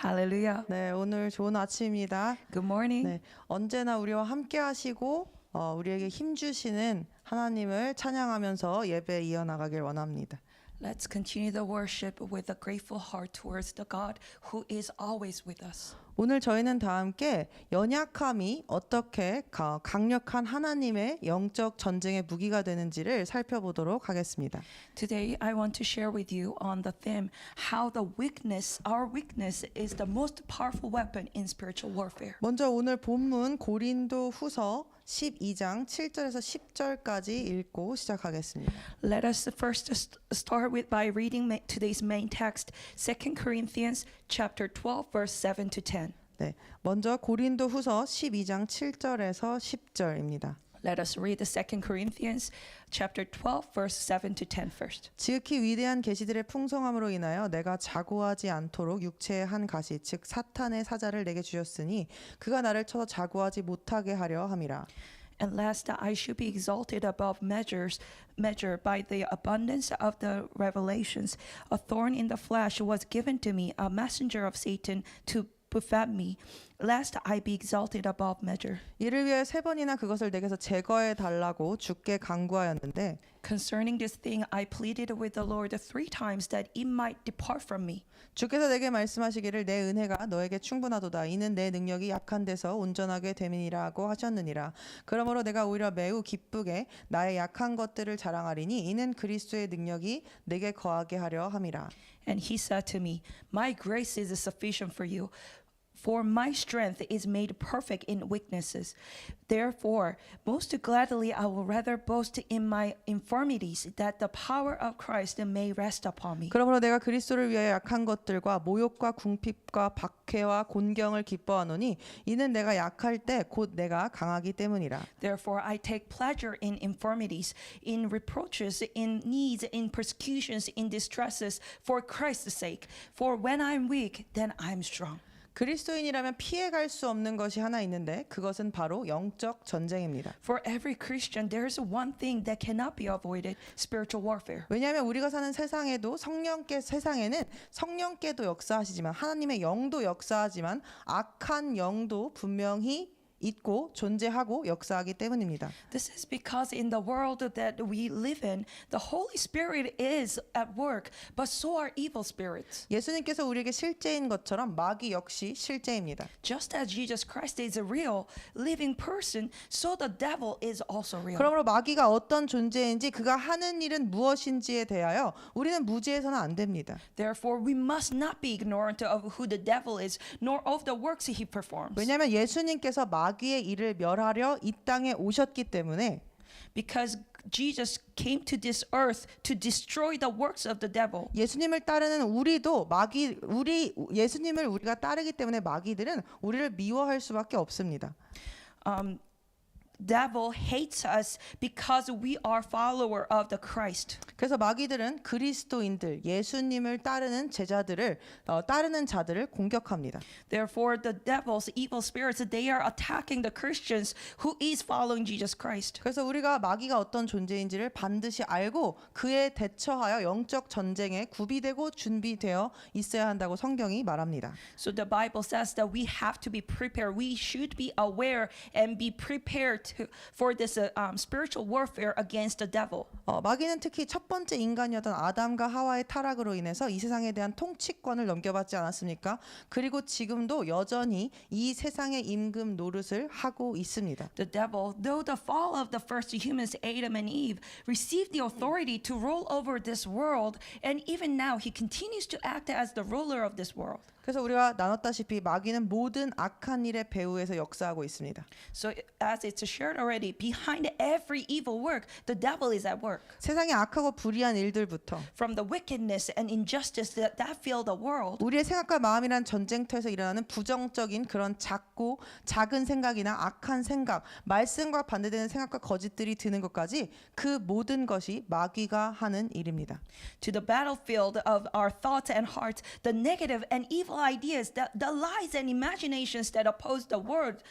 Hallelujah. 네, 오늘 좋은 아침입니다. Good morning. 네, 언제나 우리와 함께 하시고 우리에게 힘 주시는 하나님을 찬양하면서 예배 이어나가길 원합니다. Let's continue the worship with a grateful heart towards the God who is always with us. 오늘 저희는 다 함께 연약함이 어떻게 강력한 하나님의 영적 전쟁의 무기가 되는지를 살펴보도록 하겠습니다. Today I want to share with you on the theme how our weakness is the most powerful weapon in spiritual warfare. 먼저 오늘 본문 고린도 후서 12장 7절에서 10절까지 읽고 시작하겠습니다. Let us first start by reading today's main text, 2 Corinthians chapter 12 verse 7 to 10. 네, 먼저 고린도 후서 12장 7절에서 10절입니다. Let us read the 2 Corinthians chapter 12 verse 7 to 10 first. 지극히 위대한 계시들의 풍성함으로 인하여 내가 자고하지 않도록 육체의 한 가시 즉 사탄의 사자를 내게 주셨으니 그가 나를 쳐서 자고하지 못하게 하려 함이라. And lest I should be exalted above measure by the abundance of the revelations, a thorn in the flesh was given to me, a messenger of Satan to buffet me, lest I be exalted above measure. 이를 위해 세 번이나 그것을 내게서 제거해 달라고 주께 간구하였는데 Concerning this thing, I pleaded with the Lord 3 times that it might depart from me. 주께서 내게 말씀하시기를 내 은혜가 너에게 충분하도다. 이는 내 능력이 약한 데서 온전하게 됨이니라고 하셨느니라. 그러므로 내가 오히려 매우 기쁘게 나의 약한 것들을 자랑하리니 이는 그리스도의 능력이 내게 거하게 하려 함이라. And he said to me, My grace is sufficient for you, for my strength is made perfect in weaknesses. Therefore, most gladly I will rather boast in my infirmities, that the power of Christ may rest upon me. 그러므로 내가 그리스도를 위하여 약한 것들과 모욕과 궁핍과 박해와 곤경을 기뻐하노니 이는 내가 약할 때 곧 내가 강하기 때문이라. Therefore, I take pleasure in infirmities, in reproaches, in needs, in persecutions, in distresses, for Christ's sake. For when I am weak, then I am strong. 그리스도인이라면 피해갈 수 없는 것이 하나 있는데 그것은 바로 영적 전쟁입니다. For every Christian, there is one thing that cannot be avoided: spiritual warfare. 왜냐하면 우리가 사는 세상에는 성령께도 역사하시지만 하나님의 영도 역사하지만 악한 영도 분명히 있고 존재하고 역사하기 때문입니다. This is because in the world that we live in, the Holy Spirit is at work, but so are evil spirits. 예수님께서 우리에게 실제인 것처럼 마귀 역시 실제입니다. Just as Jesus Christ is a real living person, so the devil is also real. 그러므로 마귀가 어떤 존재인지 그가 하는 일은 무엇인지에 대하여 우리는 무지해서는 안 됩니다. Therefore, we must not be ignorant of who the devil is, nor of the works he performs. 왜냐하면 예수님께서 마귀의 일을 멸하려 이 땅에 오셨기 때문에 Because Jesus came to this earth to destroy the works of the devil. 예수님을 따르는 우리도 예수님을 우리가 따르기 때문에 마귀들은 우리를 미워할 수밖에 없습니다. Devil hates us because we are follower of the Christ. 그래서 마귀들은 그리스도인들, 예수님을 따르는 따르는 자들을 공격합니다. Therefore, the devil's evil spirits, they are attacking the Christians who is following Jesus Christ. 그래서 우리가 마귀가 어떤 존재인지를 반드시 알고 그에 대처하여 영적 전쟁에 구비되고 준비되어 있어야 한다고 성경이 말합니다. So the Bible says that we have to be prepared. We should be aware and be prepared for this spiritual warfare against the devil. 마귀는 특히 첫 번째 인간이었던 아담과 하와의 타락으로 인해서 이 세상에 대한 통치권을 넘겨받지 않았습니까? 그리고 지금도 여전히 이 세상의 임금 노릇을 하고 있습니다. The devil, though the fall of the first humans, Adam and Eve, received the authority to rule over this world, and even now he continues to act as the ruler of this world. 그래서 우리가 나눴다시피 마귀는 모든 악한 일의 배후에서 역사하고 있습니다. So as it's shared already, behind every evil work, the devil is at work. 세상의 악하고 불의한 일들부터 From the wickedness and injustice that fill the world, 우리의 생각과 마음이란 전쟁터에서 일어나는 부정적인 그런 작은 생각이나 악한 생각, 말씀과 반대되는 생각과 거짓들이 드는 것까지 그 모든 것이 마귀가 하는 일입니다. to the battlefield of our thoughts and hearts, the negative and evil ideas, the lies and imaginations that oppose the word,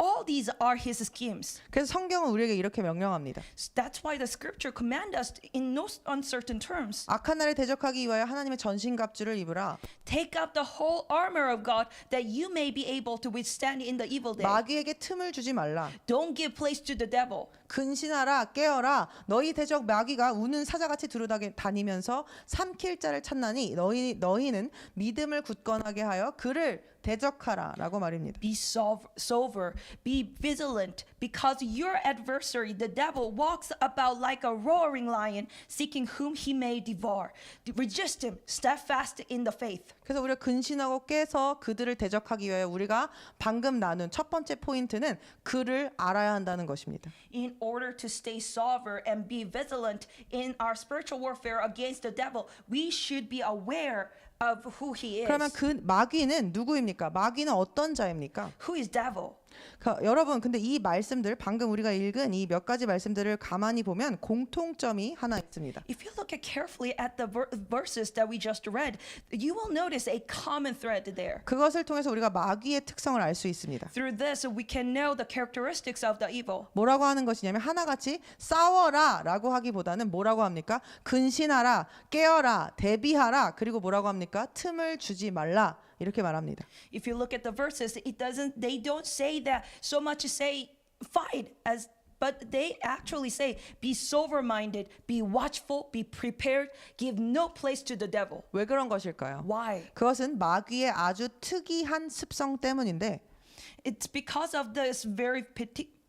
All these are his schemes. 그래서 성경은 우리에게 이렇게 명령합니다. That's why the scripture commands us in no uncertain terms. 악한 날에 대적하기 위하여 하나님의 전신갑주를 입으라. Take up the whole armor of God that you may be able to withstand in the evil day. 마귀에게 틈을 주지 말라. Don't give place to the devil. 근신하라 깨어라 너희 대적 마귀가 우는 사자같이 두루다니면서 삼킬 자를 찾나니 너희는 믿음을 굳건하게 하여 그를 대적하라라고 말입니다. Be sober, be vigilant, because your adversary, the devil, walks about like a roaring lion, seeking whom he may devour. Resist him, steadfast in the faith. 그래서 우리가 근신하고 깨서 그들을 대적하기 위하여 우리가 방금 나눈 첫 번째 포인트는 그를 알아야 한다는 것입니다. In order to stay sober and be vigilant in our spiritual warfare against the devil, we should be aware of who he is. 그러면 그 마귀는 누구입니까? 마귀는 어떤 자입니까? Who is devil? 여러분 근데 이 말씀들 방금 우리가 읽은 이 몇 가지 말씀들을 가만히 보면 공통점이 하나 있습니다. If you look at carefully at the verses that we just read, you will notice a common thread there. 그것을 통해서 우리가 마귀의 특성을 알 수 있습니다. Through this, we can know the characteristics of the evil. 뭐라고 하는 것이냐면 하나같이 싸워라라고 하기보다는 뭐라고 합니까? 근신하라, 깨어라, 대비하라, 그리고 뭐라고 합니까? 틈을 주지 말라. 이렇게 말합니다. If you look at the verses, they don't say that so much say fight but they actually say be sober-minded, be watchful, be prepared, give no place to the devil. 왜 그런 것일까요? Why? 그것은 마귀의 아주 특이한 습성 때문인데 It's because of this very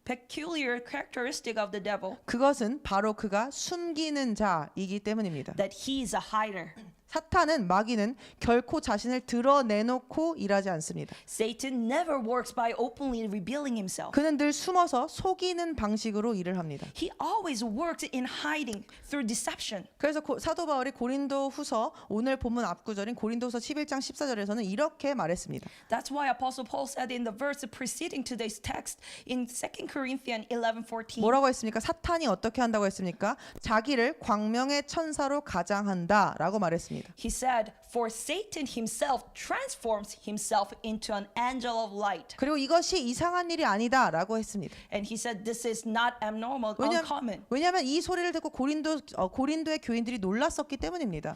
peculiar characteristic of the devil 그것은 바로 그가 숨기는 자이기 때문입니다. that he is a hider. 사탄은 마귀는 결코 자신을 드러내놓고 일하지 않습니다. Satan never works by openly revealing himself. 그는 늘 숨어서 속이는 방식으로 일을 합니다. He always works in hiding through deception. 그래서 사도 바울이 고린도후서 오늘 본문 앞구절인 고린도후서 11장 14절에서는 이렇게 말했습니다. That's why Apostle Paul said in the verse preceding today's text in 2 Corinthians 11:14. 뭐라고 했습니까? 사탄이 어떻게 한다고 했습니까? 자기를 광명의 천사로 가장한다라고 말했습니다. He said, "For Satan himself transforms himself into an angel of light." 그리고 이것이 이상한 일이 아니다라고 했습니다. And he said, "This is not abnormal, uncommon." 왜냐하면 이 소리를 듣고 고린도의 교인들이 놀랐었기 때문입니다.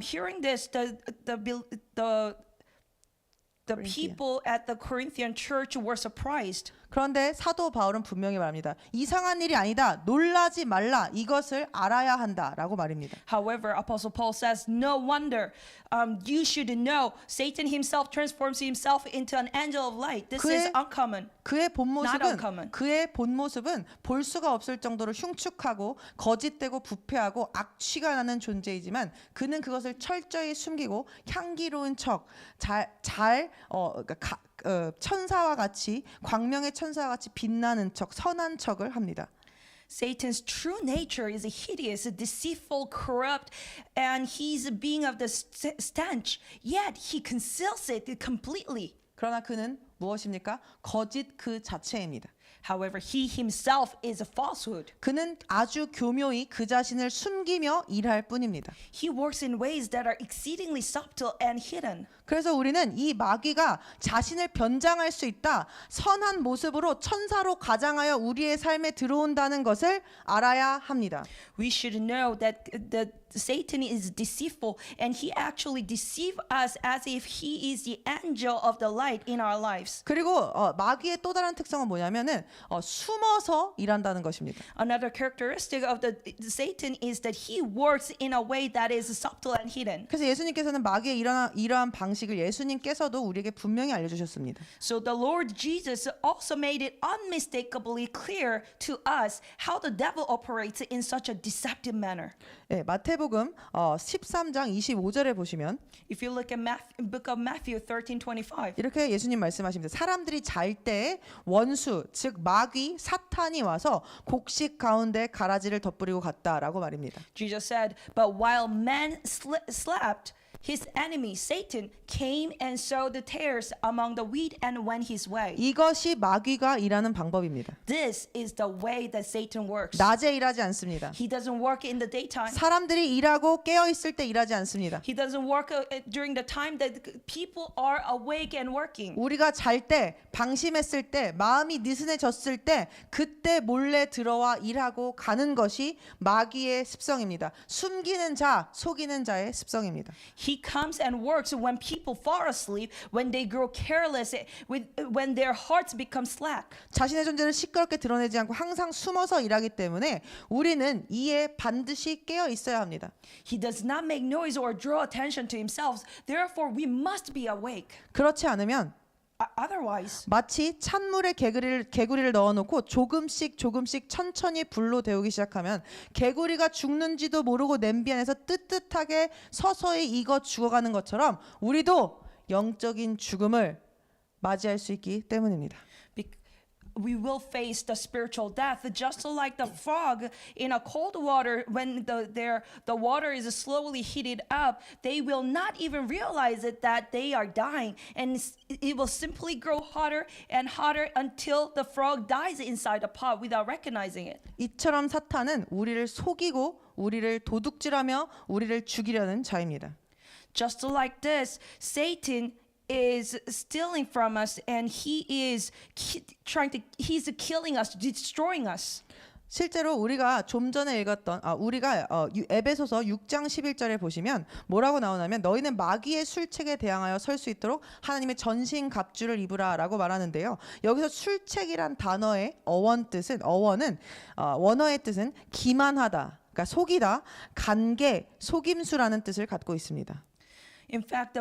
Hearing this, the people at the Corinthian church were surprised. 그런데 사도 바울은 분명히 말합니다. 이상한 일이 아니다. 놀라지 말라. 이것을 알아야 한다라고 말입니다. However, Apostle Paul says, "No wonder. You should know Satan himself transforms himself into an angel of light. This is uncommon." 그의 Not uncommon. 본 모습은 볼 수가 없을 정도로 흉측하고 거짓되고 부패하고 악취가 나는 존재이지만 그는 그것을 철저히 숨기고 향기로운 척 천사와 같이 광명의 천사와 같이 빛나는 척 선한 척을 합니다. Satan's true nature is hideous, deceitful, corrupt, and he's a being of the stench. Yet he conceals it completely. 그러나 그는 무엇입니까? 거짓 그 자체입니다. However, he himself is a falsehood. 그는 아주 교묘히 그 자신을 숨기며 일할 뿐입니다. He works in ways that are exceedingly subtle and hidden. 그래서 우리는 이 마귀가 자신을 변장할 수 있다. 선한 모습으로 천사로 가장하여 우리의 삶에 들어온다는 것을 알아야 합니다. We should know that Satan is deceitful and he actually deceives us as if he is the angel of the light in our lives. 그리고 마귀의 또 다른 특성은 뭐냐면은 숨어서 일한다는 것입니다. Another characteristic of the Satan is that he works in a way that is subtle and hidden. 그래서 예수님께서는 마귀의 이러한 방식을 예수님께서도 우리에게 분명히 알려주셨습니다. So the Lord Jesus also made it unmistakably clear to us how the devil operates in such a deceptive manner. 네, 마태복음 13장 25절에 보시면 If you look at book of Matthew 13:25. 이렇게 예수님 말씀하십니다. 사람들이 잘 때 원수 즉 마귀 사탄이 와서 곡식 가운데 가라지를 덧뿌리고 갔다라고 말입니다. Jesus said, "But while men slept, His enemy, Satan, came and sowed the tares among the wheat and went his way. 이것이 마귀가 일하는 방법입니다. This is the way that Satan works. 낮에 일하지 않습니다. He doesn't work in the daytime. 사람들이 일하고 깨어 있을 때 일하지 않습니다. He doesn't work during the time that people are awake and working. 우리가 잘 때, 방심했을 때, 마음이 느슨해졌을 때 그때 몰래 들어와 일하고 가는 것이 마귀의 습성입니다. 숨기는 자, 속이는 자의 습성입니다. He comes and works when people fall asleep, when they grow careless, when their hearts become slack. 자신의 존재를 시끄럽게 드러내지 않고 항상 숨어서 일하기 때문에 우리는 이에 반드시 깨어 있어야 합니다. He does not make noise or draw attention to himself. Therefore, we must be awake. 그렇지 않으면 Otherwise, 마치 찬물에 개구리를 넣어놓고 조금씩 천천히 불로 데우기 시작하면 개구리가 죽는지도 모르고 냄비 안에서 뜨뜻하게 서서히 익어 죽어가는 것처럼 우리도 영적인 죽음을 맞이할 수 있기 때문입니다. we will face the spiritual death just like the frog in a cold water. When the water is slowly heated up, they will not even realize it that they are dying, and it will simply grow hotter and hotter until the frog dies inside the pot without recognizing it. 이처럼 사탄은 우리를 속이고 우리를 도둑질하며 우리를 죽이려는 자입니다. Just like this, Satan is stealing from us, and he is he's killing us, destroying us. 실제로 우리가 좀 전에 읽었던 우리가 에베소서 6장 11절에 보시면 뭐라고 나오냐면 너희는 마귀의 술책에 대항하여 설 수 있도록 하나님의 전신 갑주를 입으라라고 말하는데요. 여기서 술책이란 단어의 원어의 뜻은 기만하다, 그러니까 속이다, 간계, 속임수라는 뜻을 갖고 있습니다. In fact,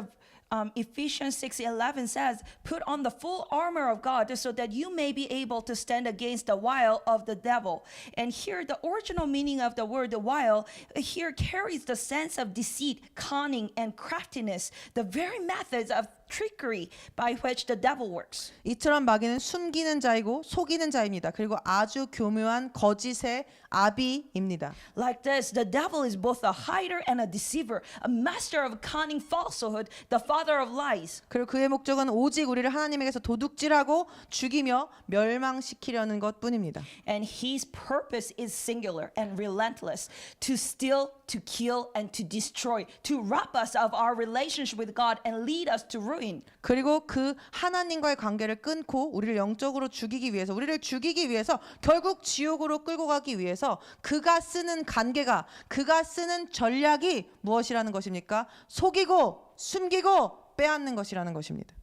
Ephesians 6:11 says, "Put on the full armor of God so that you may be able to stand against the wile of the devil." And here, the original meaning of the word "wile" here carries the sense of deceit, cunning, and craftiness, the very methods of trickery by which the devil works. 이처럼 마귀는 숨기는 자이고 속이는 자입니다. 그리고 아주 교묘한 거짓의 아비입니다. Like this, the devil is both a hider and a deceiver, a master of cunning falsehood, the father of lies. 그리고 그의 목적은 오직 우리를 하나님에게서 도둑질하고 죽이며 멸망시키려는 것뿐입니다. And his purpose is singular and relentless, to steal, to kill, and to destroy, to rob us of our relationship with God and lead us to ruin. 그리고 그 하나님과의 관계를 끊고 우리를 영적으로 죽이기 위해서, 우리를 죽이기 위해서, 결국 지옥으로 끌고 가기 위해서 그가 쓰는 관계가, 그가 쓰는 전략이 무엇이라는 것입니까? 속이고 숨기고 빼앗는 것이라는 것입니다.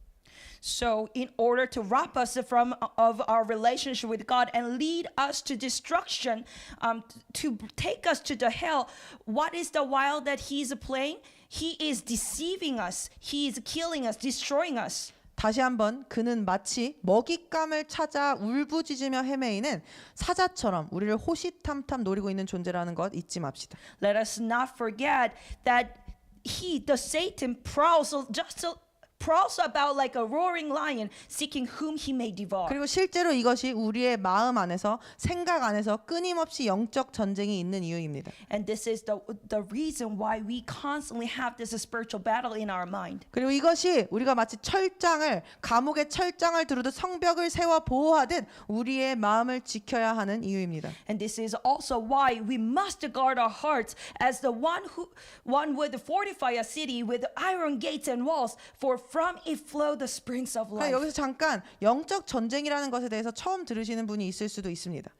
So, in order to rob us of our relationship with God and lead us to destruction, to take us to the hell, what is the wile that he's playing? He is deceiving us. He is killing us, destroying us. 다시 한번 그는 마치 먹잇감을 찾아 울부짖으며 헤매이는 사자처럼 우리를 호시탐탐 노리고 있는 존재라는 것 잊지 맙시다. Let us not forget that the Satan prowls about like a roaring lion, seeking whom he may devour. 그리고 실제로 이것이 우리의 마음 안에서, 생각 안에서 끊임없이 영적 전쟁이 있는 이유입니다. And this is the reason why we constantly have this spiritual battle in our mind. 그리고 이것이 우리가 마치 감옥의 철장을 두르듯 성벽을 세워 보호하듯 우리의 마음을 지켜야 하는 이유입니다. And this is also why we must guard our hearts as the one would fortify a city with iron gates and walls, for from it flow the springs of life. 여기서 잠깐 영적 전쟁이라는 것에 대해서 처음 들으시는 분이 있을 수도 있습니다.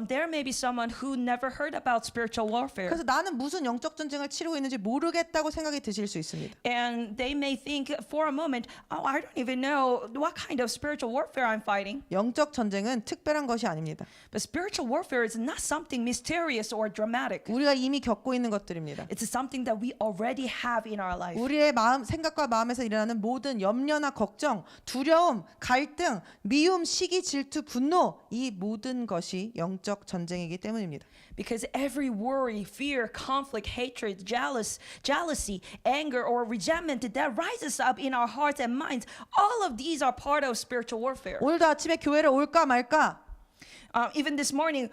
There may be someone who never heard about spiritual warfare. 그래서 나는 무슨 영적 전쟁을 치르고 있는지 모르겠다고 생각이 드실 수 있습니다. And they may think for a moment, oh, I don't even know what kind of spiritual warfare I'm fighting. 영적 전쟁은 특별한 것이 아닙니다. But spiritual warfare is not something mysterious or dramatic. 우리가 이미 겪고 있는 것들입니다. It's something that we already have in our life. 우리의 생각과 마음에서 일어나는 모든 염려나 걱정, 두려움, 갈등, 미움, 시기, 질투, 분노, 이 모든 것이 영적 전쟁이기 때문입니다. Because every worry, fear, conflict, hatred, jealousy, anger, or resentment that rises up in our hearts and minds, all of these are part of spiritual warfare. 오늘도 아침에 교회를 올까 말까? Even this morning,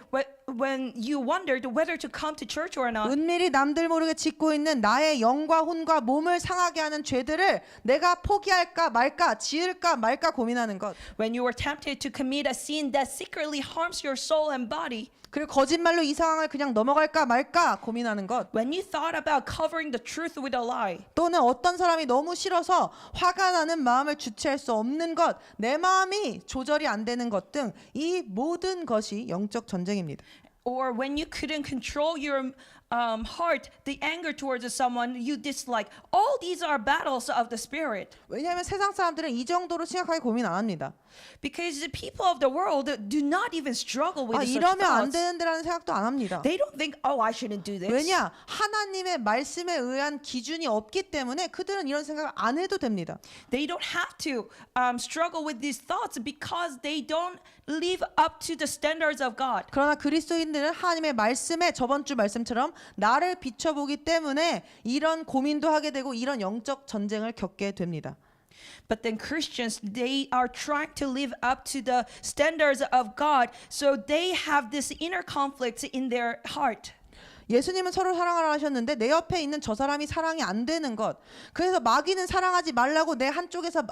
when you wondered whether to come to church or not, 은밀히 남들 모르게 짓고 있는 나의 영과 혼과 몸을 상하게 하는 죄들을 내가 포기할까 말까, 지을까 말까 고민하는 것. when you were tempted to commit a sin that secretly harms your soul and body, 그리고 거짓말로 이 상황을 그냥 넘어갈까 말까 고민하는 것. when you thought about covering the truth with a lie, 또는 어떤 사람이 너무 싫어서 화가 나는 마음을 주체할 수 없는 것, 내 마음이 조절이 안 되는 것 등 이 모든 것이 영적 전쟁입니다. or when you couldn't control your heart, the anger towards someone you dislike. All these are battles of the spirit. 왜냐하면 세상 사람들은 이 정도로 심각하게 고민 안 합니다. Because the people of the world do not even struggle with 아, such 이러면 안 thoughts. 되는데라는 생각도 안 합니다. They don't think, oh, I shouldn't do this. 왜냐? 하나님의 말씀에 의한 기준이 없기 때문에 그들은 이런 생각을 안 해도 됩니다. They don't have to struggle with these thoughts because they don't live up to the standards of God. 그러나 그리스도인들은 하나님의 말씀에 저번 주 말씀처럼 나를 비춰보기 때문에 이런 고민도 하게 되고 이런 영적 전쟁을 겪게 됩니다. But then Christians, they are trying to live up to the standards of God, so they have this inner conflict in their heart. 예수님은 서로 사랑하라 하셨는데 내 옆에 있는 저 사람이 사랑이 안 되는 것. 그래서 마귀는 사랑하지 말라고 내 한쪽에서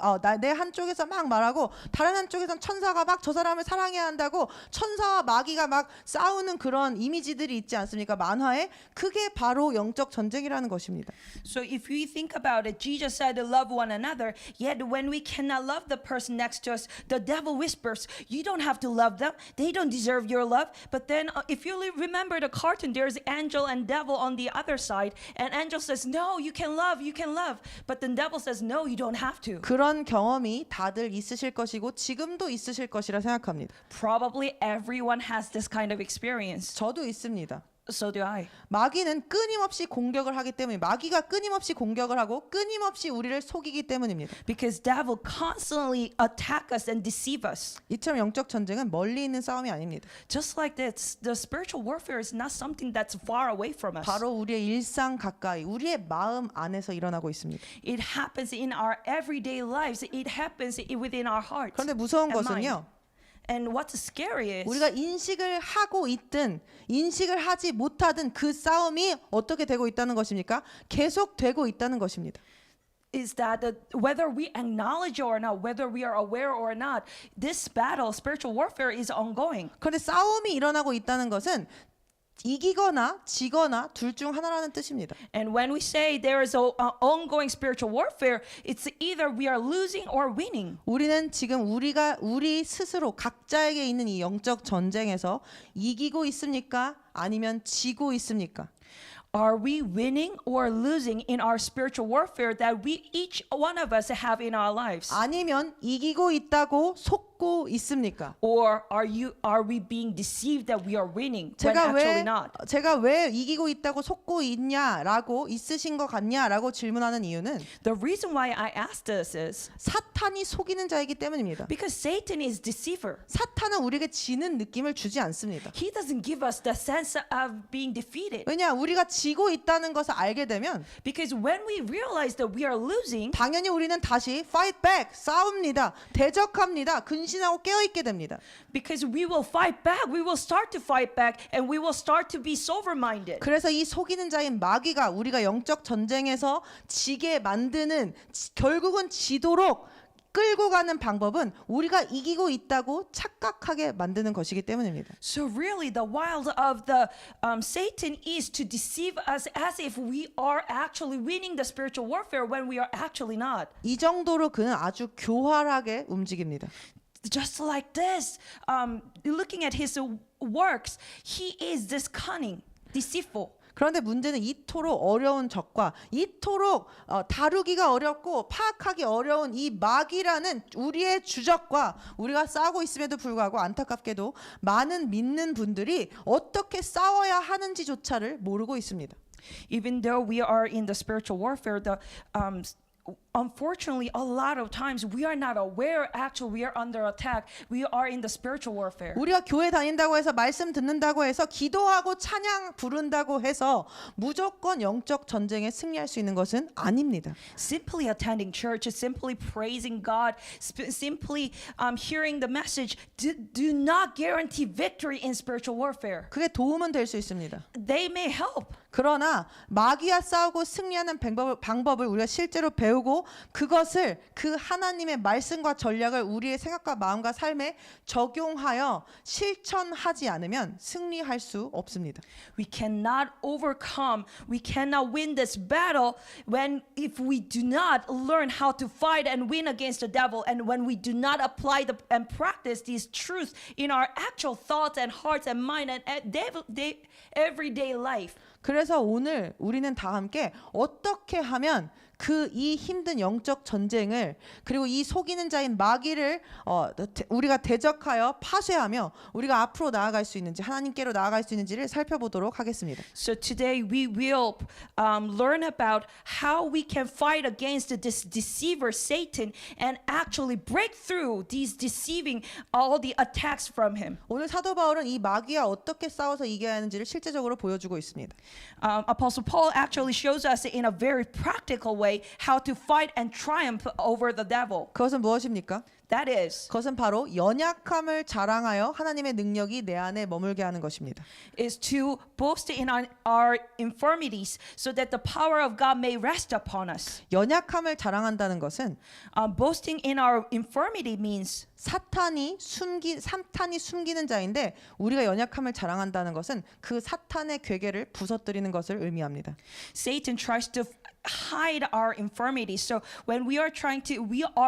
막 말하고 다른 한쪽에선 천사가 막 저 사람을 사랑해야 한다고 천사와 마귀가 막 싸우는 그런 이미지들이 있지 않습니까? 만화에 그게 바로 영적 전쟁이라는 것입니다. So if we think about it, Jesus said to love one another, yet when we cannot love the person next to us, the devil whispers, you don't have to love them. They don't deserve your love. But then if you remember the cartoon, there's angel and devil on the other side, and angel says, no, you can love. But the devil says, no, you don't have to. 그런 경험이 다들 있으실 것이고 지금도 있으실 것이라 생각합니다. Probably everyone has this kind of experience. 저도 있습니다. So do I. 마귀는 끊임없이 공격을 하기 때문에 마귀가 끊임없이 공격을 하고 끊임없이 우리를 속이기 때문입니다. Because devil constantly attack us and deceive us. 이처럼 영적 전쟁은 멀리 있는 싸움이 아닙니다. Just like this, the spiritual warfare is not something that's far away from us. 바로 우리의 일상 가까이 우리의 마음 안에서 일어나고 있습니다. It happens in our everyday lives. It happens within our hearts. 그런데 무서운 and mind. 것은요. And what's scary is 우리가 인식을 하고 있든 인식을 하지 못하든 그 싸움이 어떻게 되고 있다는 것입니까? 계속되고 있다는 것입니다. that whether we acknowledge or not, whether we are aware or not, this battle, spiritual warfare, is ongoing. 그런데 싸움이 일어나고 있다는 것은 이기거나 지거나 둘 중 하나라는 뜻입니다. And when we say there is a ongoing spiritual warfare, it's either we are losing or winning. 우리는 지금 우리 스스로 각자에게 있는 이 영적 전쟁에서 이기고 있습니까? 아니면 지고 있습니까? Are we winning or losing in our spiritual warfare that we each one of us have in our lives? 아니면 이기고 있다고 속고 있습니까? Or are we being deceived that we are winning when actually not? 제가 왜 이기고 있다고 속고 있냐라고 있으신 것 같냐라고 질문하는 이유는 The reason why I ask this is 사탄이 속이는 자이기 때문입니다. because Satan is deceiver. 사탄은 우리에게 지는 느낌을 주지 않습니다. He doesn't give us the sense of being defeated. 왜냐 우리가 지고 있다는 것을 알게 되면 Because when we realize that we are losing, 당연히 우리는 다시 fight back 싸웁니다. 대적합니다. 근신하고 깨어있게 됩니다. because we will fight back, we will start to fight back, and we will start to be sober-minded. 그래서 이 속이는 자인 마귀가 우리가 영적 전쟁에서 지게 만드는 결국은 지도록 끌고 가는 방법은 우리가 이기고 있다고 착각하게 만드는 것이기 때문입니다. So really, the wild of the Satan is to deceive us as if we are actually winning the spiritual warfare when we are actually not. 이 정도로 그는 아주 교활하게 움직입니다. Just like this, looking at his works, he is this cunning, deceitful. 그런데 문제는 이토록 어려운 적과 이토록 다루기가 어렵고 파악하기 어려운 이 마귀라는 우리의 주적과 우리가 싸우고 있음에도 불구하고 안타깝게도 많은 믿는 분들이 어떻게 싸워야 하는지조차를 모르고 있습니다. Even though we are in the spiritual warfare, unfortunately, a lot of times we are not aware actually we are under attack. We are in the spiritual warfare. 우리가 교회 다닌다고 해서 말씀 듣는다고 해서 기도하고 찬양 부른다고 해서 무조건 영적 전쟁에 승리할 수 있는 것은 아닙니다. Simply attending church, simply praising God, simply hearing the message do not guarantee victory in spiritual warfare. 그게 도움은 될 수 있습니다. They may help. 그러나 마귀와 싸우고 승리하는 방법을 우리가 실제로 배우고 그것을 그 하나님의 말씀과 전략을 우리의 생각과 마음과 삶에 적용하여 실천하지 않으면 승리할 수 없습니다. We cannot overcome, we cannot win this battle if we do not learn how to fight and win against the devil, and when we do not apply and practice these truths in our actual thoughts and hearts and mind and everyday life. 그래서 오늘 우리는 다 함께 어떻게 하면 이 힘든 영적 전쟁을 그리고 이 속이는 자인 마귀를 우리가 대적하여 파쇄하며 우리가 앞으로 나아갈 수 있는지 하나님께로 나아갈 수 있는지를 살펴보도록 하겠습니다. So today we will learn about how we can fight against this deceiver Satan and actually break through these deceiving all the attacks from him. 오늘 사도 바울은 이 마귀와 어떻게 싸워서 이겨야 하는지를 실제적으로 보여주고 있습니다. Apostle Paul actually shows us in a very practical way how to fight and triumph over the devil. 그것은 무엇입니까? That is, 그것은 바로 연약함을 자랑하여 하나님의 능력이 내 안에 머물게 하는 것입니다. is to boast in our infirmities so that the power of God may rest upon us. 연약함을 자랑한다는 것은 Boasting in our infirmity means 사탄이 숨기는 자인데 우리가 연약함을 자랑한다는 것은 그 사탄의 괴계를 부서뜨리는 것을 의미합니다. Satan tries to hide our infirmities. So when we are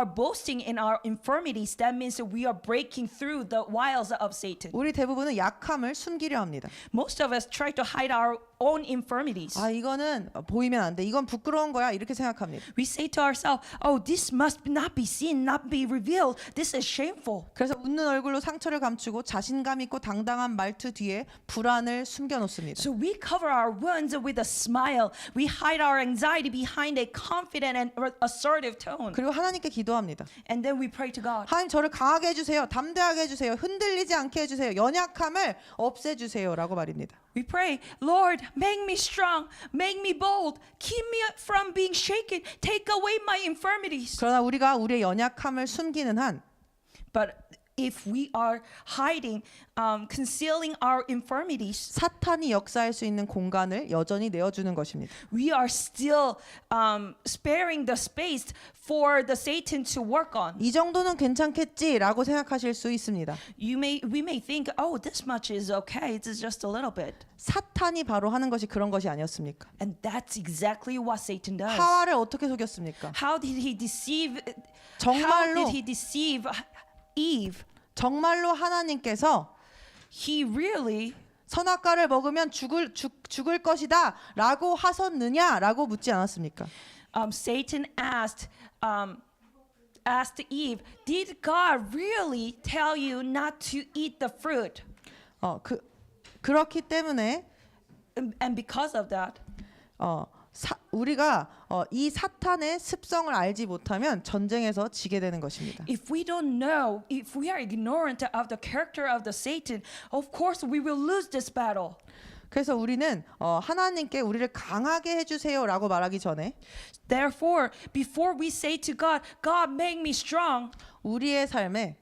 boasting in our infirmities, that means that we are breaking through the wiles of Satan. 우리 대부분은 약함을 숨기려 합니다. Most of us try to hide our own infirmities. 이거는 보이면 안 돼. 이건 부끄러운 거야. 이렇게 생각합니다. We say to ourselves, "Oh, this must not be seen, not be revealed. This is shameful." 그래서 웃는 얼굴로 상처를 감추고 자신감 있고 당당한 말투 뒤에 불안을 숨겨 놓습니다. So we cover our wounds with a smile. We hide our anxiety behind a confident and assertive tone. 그리고 하나님께 기도합니다. And then we pray to God. 하나님 저를 강하게 해주세요. 담대하게 해주세요. 흔들리지 않게 해주세요. 연약함을 없애주세요라고 말입니다. We pray, Lord, make me strong, make me bold, keep me from being shaken, take away my infirmities. 그러나 우리가 우리의 연약함을 숨기는 한 But if we are hiding, concealing our infirmities, 사탄이 역사할 수 있는 공간을 여전히 내어주는 것입니다. we are still sparing the space for the Satan to work on. 이 정도는 괜찮겠지라고 생각하실 수 있습니다. We may think, oh, this much is okay. It's just a little bit. 사탄이 바로 하는 것이 그런 것이 아니었습니까? And that's exactly what Satan does. 하와를 어떻게 속였습니까? How did he deceive? 정말로- How did he deceive Eve? 정말로 하나님께서 He really 선악과를 먹으면 죽을 것이다라고 하셨느냐라고 묻지 않았습니까? Satan asked Eve, "Did God really tell you not to eat the fruit?" 그렇기 때문에 And because of that, 우리가 이 사탄의 습성을 알지 못하면 전쟁에서 지게 되는 것입니다. if we don't know, if we are ignorant of the character of the Satan, of course we will lose this battle. 그래서 우리는 하나님께 우리를 강하게 해주세요라고 말하기 전에 Therefore, before we say to God, "God, make me strong," 우리의 삶에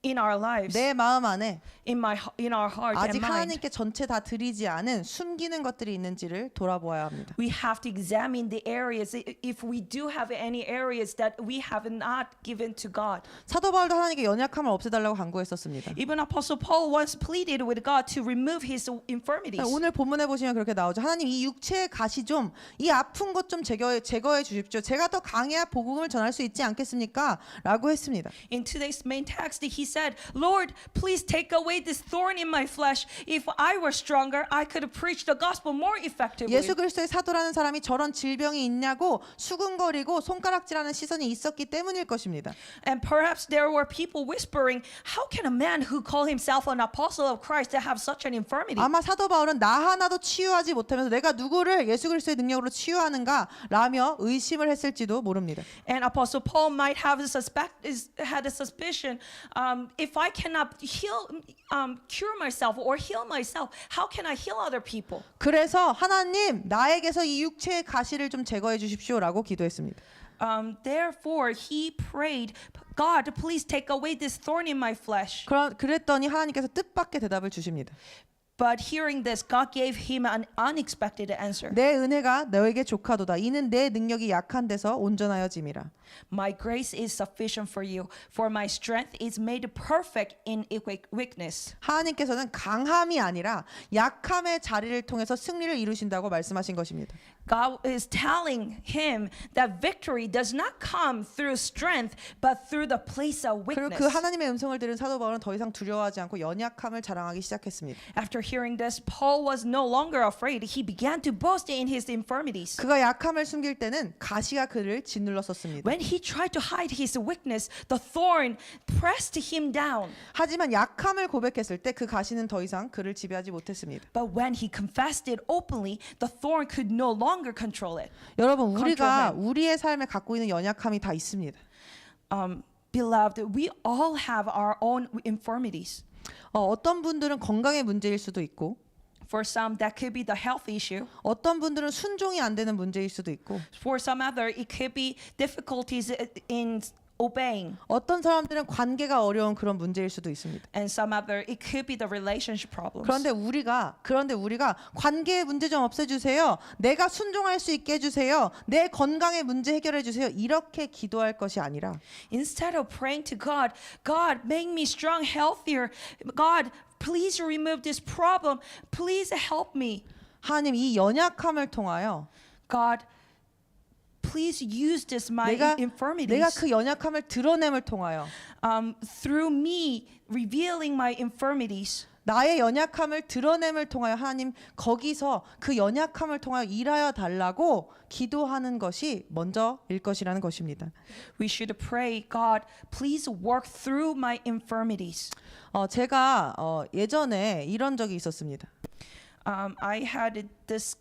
in our lives, 내 마음 안에 in our heart and 아직 mind, 하나님께 전체 다 드리지 않은 숨기는 것들이 있는지를 돌아보아야 합니다. we have to examine the areas if we do have any areas that we have not given to God. 사도 바울도 하나님께 연약함을 없애달라고 간구했었습니다. Even Apostle Paul once pleaded with God to remove his infirmities. 오늘 본문에 보시면 그렇게 나오죠. 하나님 이 육체의 가시 좀 이 아픈 것 좀 제거해 주십시오. 제가 더 강해야 복음을 전할 수 있지 않겠습니까? 라고 했습니다. In today's main text, he said said, Lord, please take away this thorn in my flesh. If I were stronger, I could preach the gospel more effectively. 예수 그리스도의 사도라는 사람이 저런 질병이 있냐고 수근거리고 손가락질하는 시선이 있었기 때문일 것입니다. And perhaps there were people whispering, how can a man who called himself an apostle of Christ have such an infirmity? 아마 사도 바울은 나 하나도 치유하지 못하면서 내가 누구를 예수 그리스도의 능력으로 치유하는가라며 의심을 했을지도 모릅니다. And Apostle Paul might have had a suspicion, if I cannot cure myself or heal myself, how can I heal other people? 그래서 하나님 나에게서 이 육체의 가시를 좀 제거해 주십시오라고 기도했습니다. Therefore, he prayed, God, please take away this thorn in my flesh. 그랬더니 하나님께서 뜻밖의 대답을 주십니다. But hearing this, God gave him an unexpected answer. 내 은혜가 너에게 족하도다. 이는 내 능력이 약한 데서 온전하여짐이라. My grace is sufficient for you, for my strength is made perfect in weakness. 하나님께서는 강함이 아니라 약함의 자리를 통해서 승리를 이루신다고 말씀하신 것입니다. God is telling him that victory does not come through strength, but through the place of 그리고 weakness. 그 하나님의 음성을 들은 사도 바울은 더 이상 두려워하지 않고 연약함을 자랑하기 시작했습니다. After hearing this, Paul was no longer afraid. He began to boast in his infirmities. 그가 약함을 숨길 때는 가시가 그를 짓눌렀었습니다. When he tried to hide his weakness, the thorn pressed him down. 하지만 약함을 고백했을 때 그 가시는 더 이상 그를 지배하지 못했습니다. But when he confessed it openly, the thorn could no longer control it. 여러분 우리가 Control 우리의 삶에 갖고 있는 연약함이 다 있습니다. Beloved, we all have our own infirmities. 어떤 분들은 건강의 문제일 수도 있고 For some, that could be the health issue. 어떤 분들은 순종이 안 되는 문제일 수도 있고 For some other, it could be difficulties in obeying. 어떤 사람들은 관계가 어려운 그런 문제일 수도 있습니다. And some other, it could be the relationship problems. 그런데 우리가 관계의 문제 좀 없애주세요. 내가 순종할 수 있게 해주세요. 내 건강의 문제 해결해 주세요. 이렇게 기도할 것이 아니라 Instead of praying to God, God, make me strong, healthier. God, please remove this problem. Please help me. 하나님 이 연약함을 통하여 God, please use this my 내가 infirmities. 그 연약함을 드러냄을 통하여 Through me revealing my infirmities. 나의 연약함을 드러냄을 통하여 하나님 거기서 그 연약함을 통하여 일하여 달라고 기도하는 것이 먼저일 것이라는 것입니다. We should pray, God, please work through my infirmities. 제가 예전에 이런 적이 있었습니다. I had this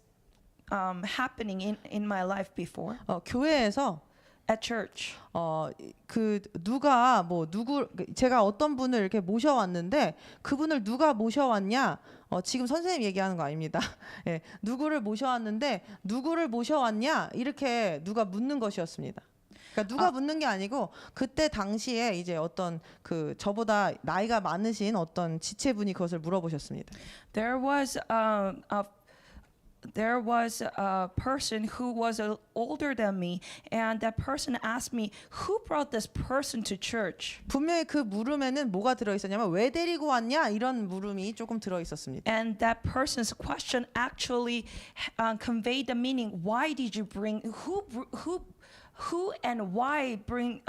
happening in my life before 교회에서 at church. 제가 어떤 분을 이렇게 모셔왔는데 그분을 누가 모셔왔냐? 지금 선생님 얘기하는 거 아닙니다. 예, 누구를 모셔왔는데 누구를 모셔왔냐? 이렇게 누가 묻는 것이었습니다. 그러니까 누가 묻는 게 아니고 그때 당시에 이제 어떤 그 저보다 나이가 많으신 어떤 지체분이 그것을 물어보셨습니다. There was a person who was older than me, and that person asked me, "Who brought this person to church?" 분명히 그 물음에는 뭐가 들어 있었냐면 왜 데리고 왔냐 이런 물음이 조금 들어 있었습니다. And that person's question actually conveyed the meaning. Why did you bring? Who and why bring?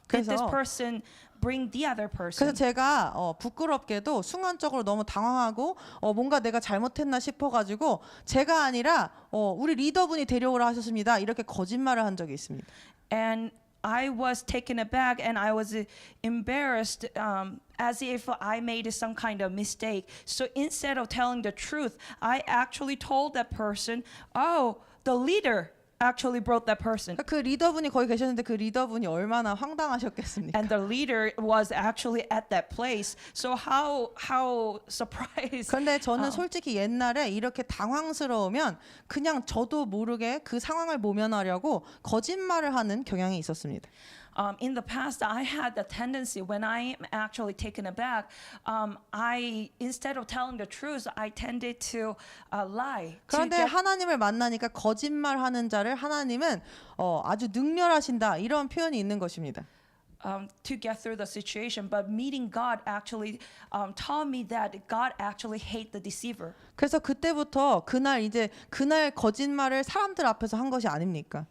Did this 그래서- person bring the other 그래서 person? 제가 부끄럽게도 순간적으로 너무 당황하고 뭔가 내가 잘못했나 싶어가지고 제가 아니라 우리 리더분이 데려오라 하셨습니다. 이렇게 거짓말을 한 적이 있습니다. And I was taken aback and I was embarrassed as if I made some kind of mistake. So instead of telling the truth, I actually told that person, "Oh, the leader actually brought that person." 그 리더분이 거기 계셨는데 그 리더분이 얼마나 황당하셨겠습니까? And the leader was actually at that place. So how surprised. 그런데 저는 솔직히 옛날에 이렇게 당황스러우면 그냥 저도 모르게 그 상황을 모면하려고 거짓말을 하는 경향이 있었습니다. In the past, I had the tendency when I am actually taken aback, instead of telling the truth, I tended to lie. 그런데 하나님을 만나니까 거짓말하는 자를 하나님은 아주 능멸하신다 이런 표현이 있는 것입니다. To get through the situation, but meeting God actually taught me that God actually hates the deceiver. 그래서 그때부터 그날 거짓말을 사람들 앞에서 한 것이 아닙니까?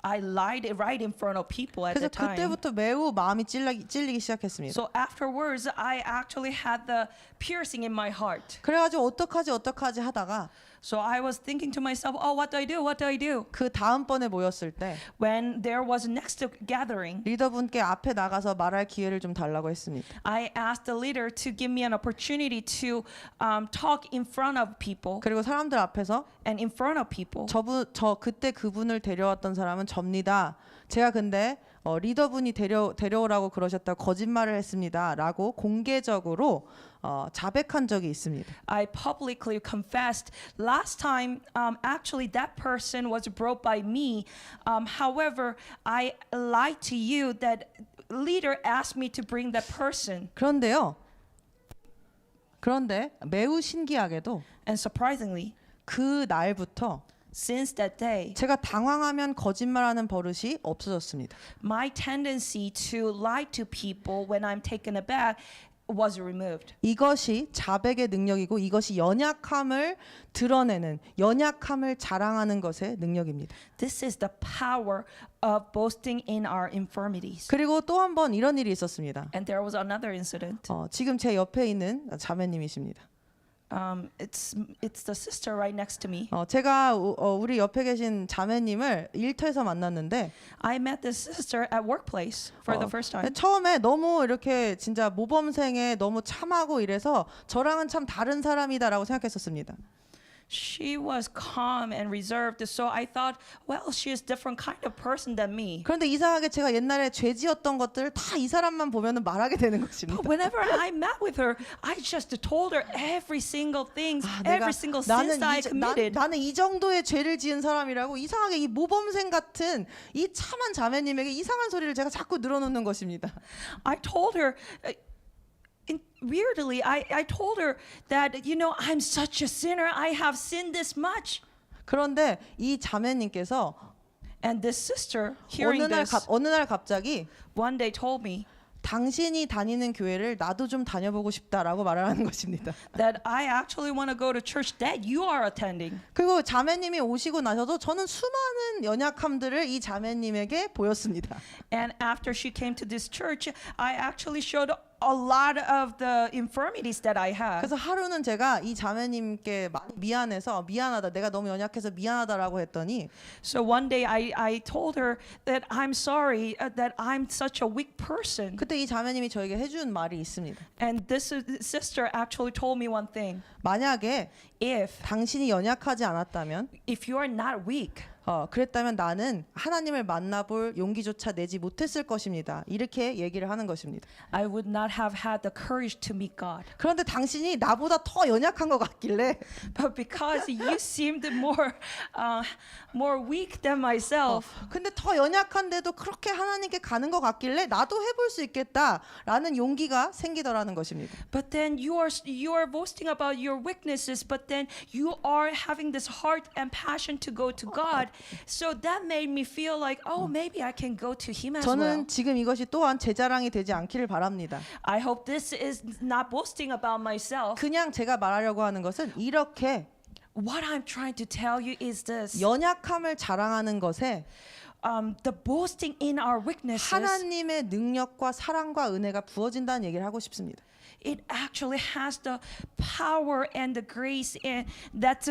I lied right in front of people at 그래서 the time. 그때부터 매우 마음이 찔리기 시작했습니다. So afterwards, I actually had the piercing in my heart. 그래가지고 어떡하지 하다가 So I was thinking to myself, oh, what do I do? What do I do? 그 다음번에 모였을 때 When there was next gathering, 리더분께 앞에 나가서 말할 기회를 좀 달라고 했습니다. I asked the leader to give me an opportunity to talk in front of people 그리고 사람들 앞에서 and in front of people. 저 그때 그분을 데려왔던 사람은 접니다. 제가 근데 리더분이 데려오라고 그러셨다고 거짓말을 했습니다라고 공개적으로 자백한 적이 있습니다. I publicly confessed last time actually that person was brought by me. However, I lied to you that leader asked me to bring that person. 그런데 매우 신기하게도 And surprisingly, 그 날부터 since that day, 제가 당황하면 거짓말하는 버릇이 없어졌습니다. my tendency to lie to people when I'm taken aback was removed. 이것이 자백의 능력이고 이것이 연약함을 드러내는 연약함을 자랑하는 것의 능력입니다. This is the power of boasting in our infirmities. 그리고 또 한 번 이런 일이 있었습니다. And there was another incident. 지금 제 옆에 있는 자매님이십니다. It's the sister right next to me. 제가 우리 옆에 계신 자매님을 일터에서 만났는데 I met this sister at workplace for the first time. 처음에 너무 이렇게 진짜 모범생에 너무 참하고 이래서 저랑은 참 다른 사람이다라고 생각했었습니다. She was calm and reserved, so I thought, well, she is different kind of person than me. 그런데 이상하게 제가 옛날에 죄 지었던 것들을 다 이 사람만 보면은 말하게 되는 것입니다. But whenever I met with her, I just told her every single thing, every single sin that I committed. 나는 이 정도의 죄를 지은 사람이라고 이상하게 이 모범생 같은 이 참한 자매님에게 이상한 소리를 제가 자꾸 늘어놓는 것입니다. I told her, weirdly, I told her that, you know, I'm such a sinner. I have sinned this much. 그런데 이 자매님께서 And this sister, hearing this, 어느 날 갑자기 one day told me 당신이 다니는 교회를 나도 좀 다녀보고 싶다라고 말을 하는 것입니다. that I actually want to go to church that you are attending. 그리고 자매님이 오시고 나서도 저는 수많은 연약함들을 이 자매님에게 보였습니다. And after she came to this church, I actually showed a lot of the infirmities that I had. 그래서 하루는 제가 이 자매님께 미안해서 미안하다 내가 너무 연약해서 미안하다라고 했더니 So one day I told her that I'm sorry that I'm such a weak person. 그때 이 자매님이 저에게 해준 말이 있습니다. And this sister actually told me one thing. 만약에 If 당신이 연약하지 않았다면 you are not weak, 그랬다면 나는 하나님을 만나볼 용기조차 내지 못했을 것입니다. 이렇게 얘기를 하는 것입니다. I would not have had the courage to meet God. 그런데 당신이 나보다 더 연약한 것 같길래 But because you seemed more weak than myself, 근데 더 연약한데도 그렇게 하나님께 가는 것 같길래 나도 해볼 수 있겠다라는 용기가 생기더라는 것입니다. but then you are boasting about your weaknesses, but then you are having this heart and passion to go to God. So that made me feel like, oh, maybe I can go to Him as well. 저는 지금 이것이 또한 제 자랑이 되지 않기를 바랍니다. I hope this is not boasting about myself. 그냥 제가 말하려고 하는 것은 이렇게 What I'm trying to tell you is this. 연약함을 자랑하는 것에 The boasting in our weaknesses, 하나님의 능력과 사랑과 은혜가 부어진다는 얘기를 하고 싶습니다. it actually has the power and the grace that's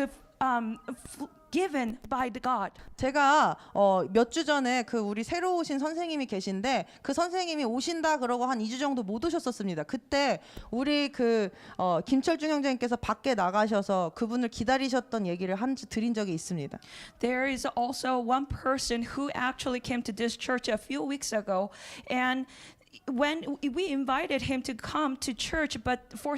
given by the God. 제가 몇 주 전에 그 우리 새로 오신 선생님이 계신데 그 선생님이 오신다 그러고 한 2주 정도 못 오셨었습니다. 그때 우리 그 김철중 형제님께서 밖에 나가셔서 그분을 기다리셨던 얘기를 드린 적이 있습니다. There is also one person who actually came to this church a few weeks ago, and when we invited him to come to church, but for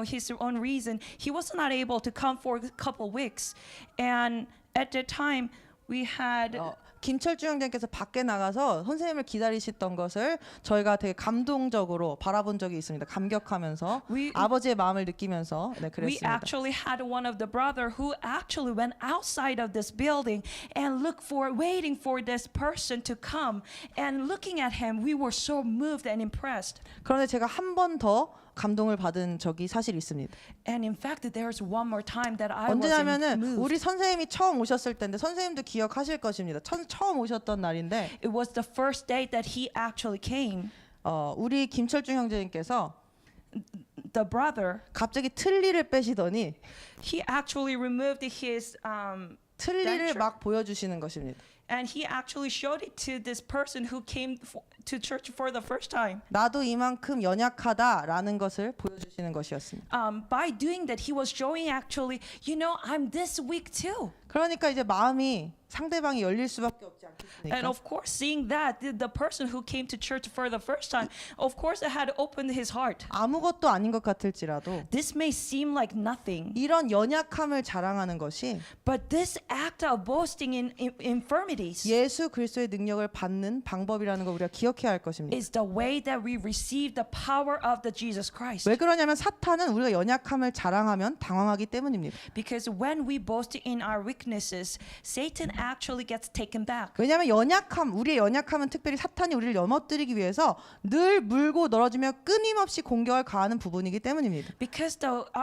his own reason, he was not able to come for a couple weeks. And at that time, we had 김철중 형제님께서 밖에 나가서 선생님을 기다리셨던 것을 저희가 되게 감동적으로 바라본 적이 있습니다. 감격하면서 아버지의 마음을 느끼면서 we 그랬습니다. actually had one of the brother who actually went outside of this building and waiting for this person to come. And looking at him, we were so moved and impressed. 그런데 제가 한 번 더 감동을 받은 적이 사실 있습니다. And in fact, there's one more time that I was 언제냐면은 moved. 우리 선생님이 처음 오셨을 때인데 선생님도 기억하실 것입니다. 처음 오셨던 날인데 It was the first day that he actually came. 우리 김철중 형제님께서 The brother, 갑자기 틀니를 빼시더니 he actually removed his 틀니를 denture. 막 보여주시는 것입니다. and he actually showed it to this person who came to church for the first time. 나도 이만큼 연약하다라는 것을 보여주시는 것이었습니다. By doing that, he was showing actually, I'm this weak too. 그러니까 이제 마음이 상대방이 열릴 수밖에 없지 And 않겠습니까? of course, seeing that, the person who came to church for the first time, of course, it had opened his heart. 아무것도 아닌 것 같을지라도 This may seem like nothing, 이런 연약함을 자랑하는 것이 but this act of boasting in infirmities 예수 그리스도의 능력을 받는 방법이라는 걸 우리가 기억해야 할 것입니다. is the way that we receive the power of the Jesus Christ. 왜 그러냐면 사탄은 우리가 연약함을 자랑하면 당황하기 때문입니다. Because when we boast in our weaknesses, Satan actually gets taken back. 왜냐하면 우리의 연약함은 특별히 사탄이 우리를 넘어뜨리기 위해서 늘 물고 늘어지며 끊임없이 공격을 가하는 부분이기 때문입니다. Because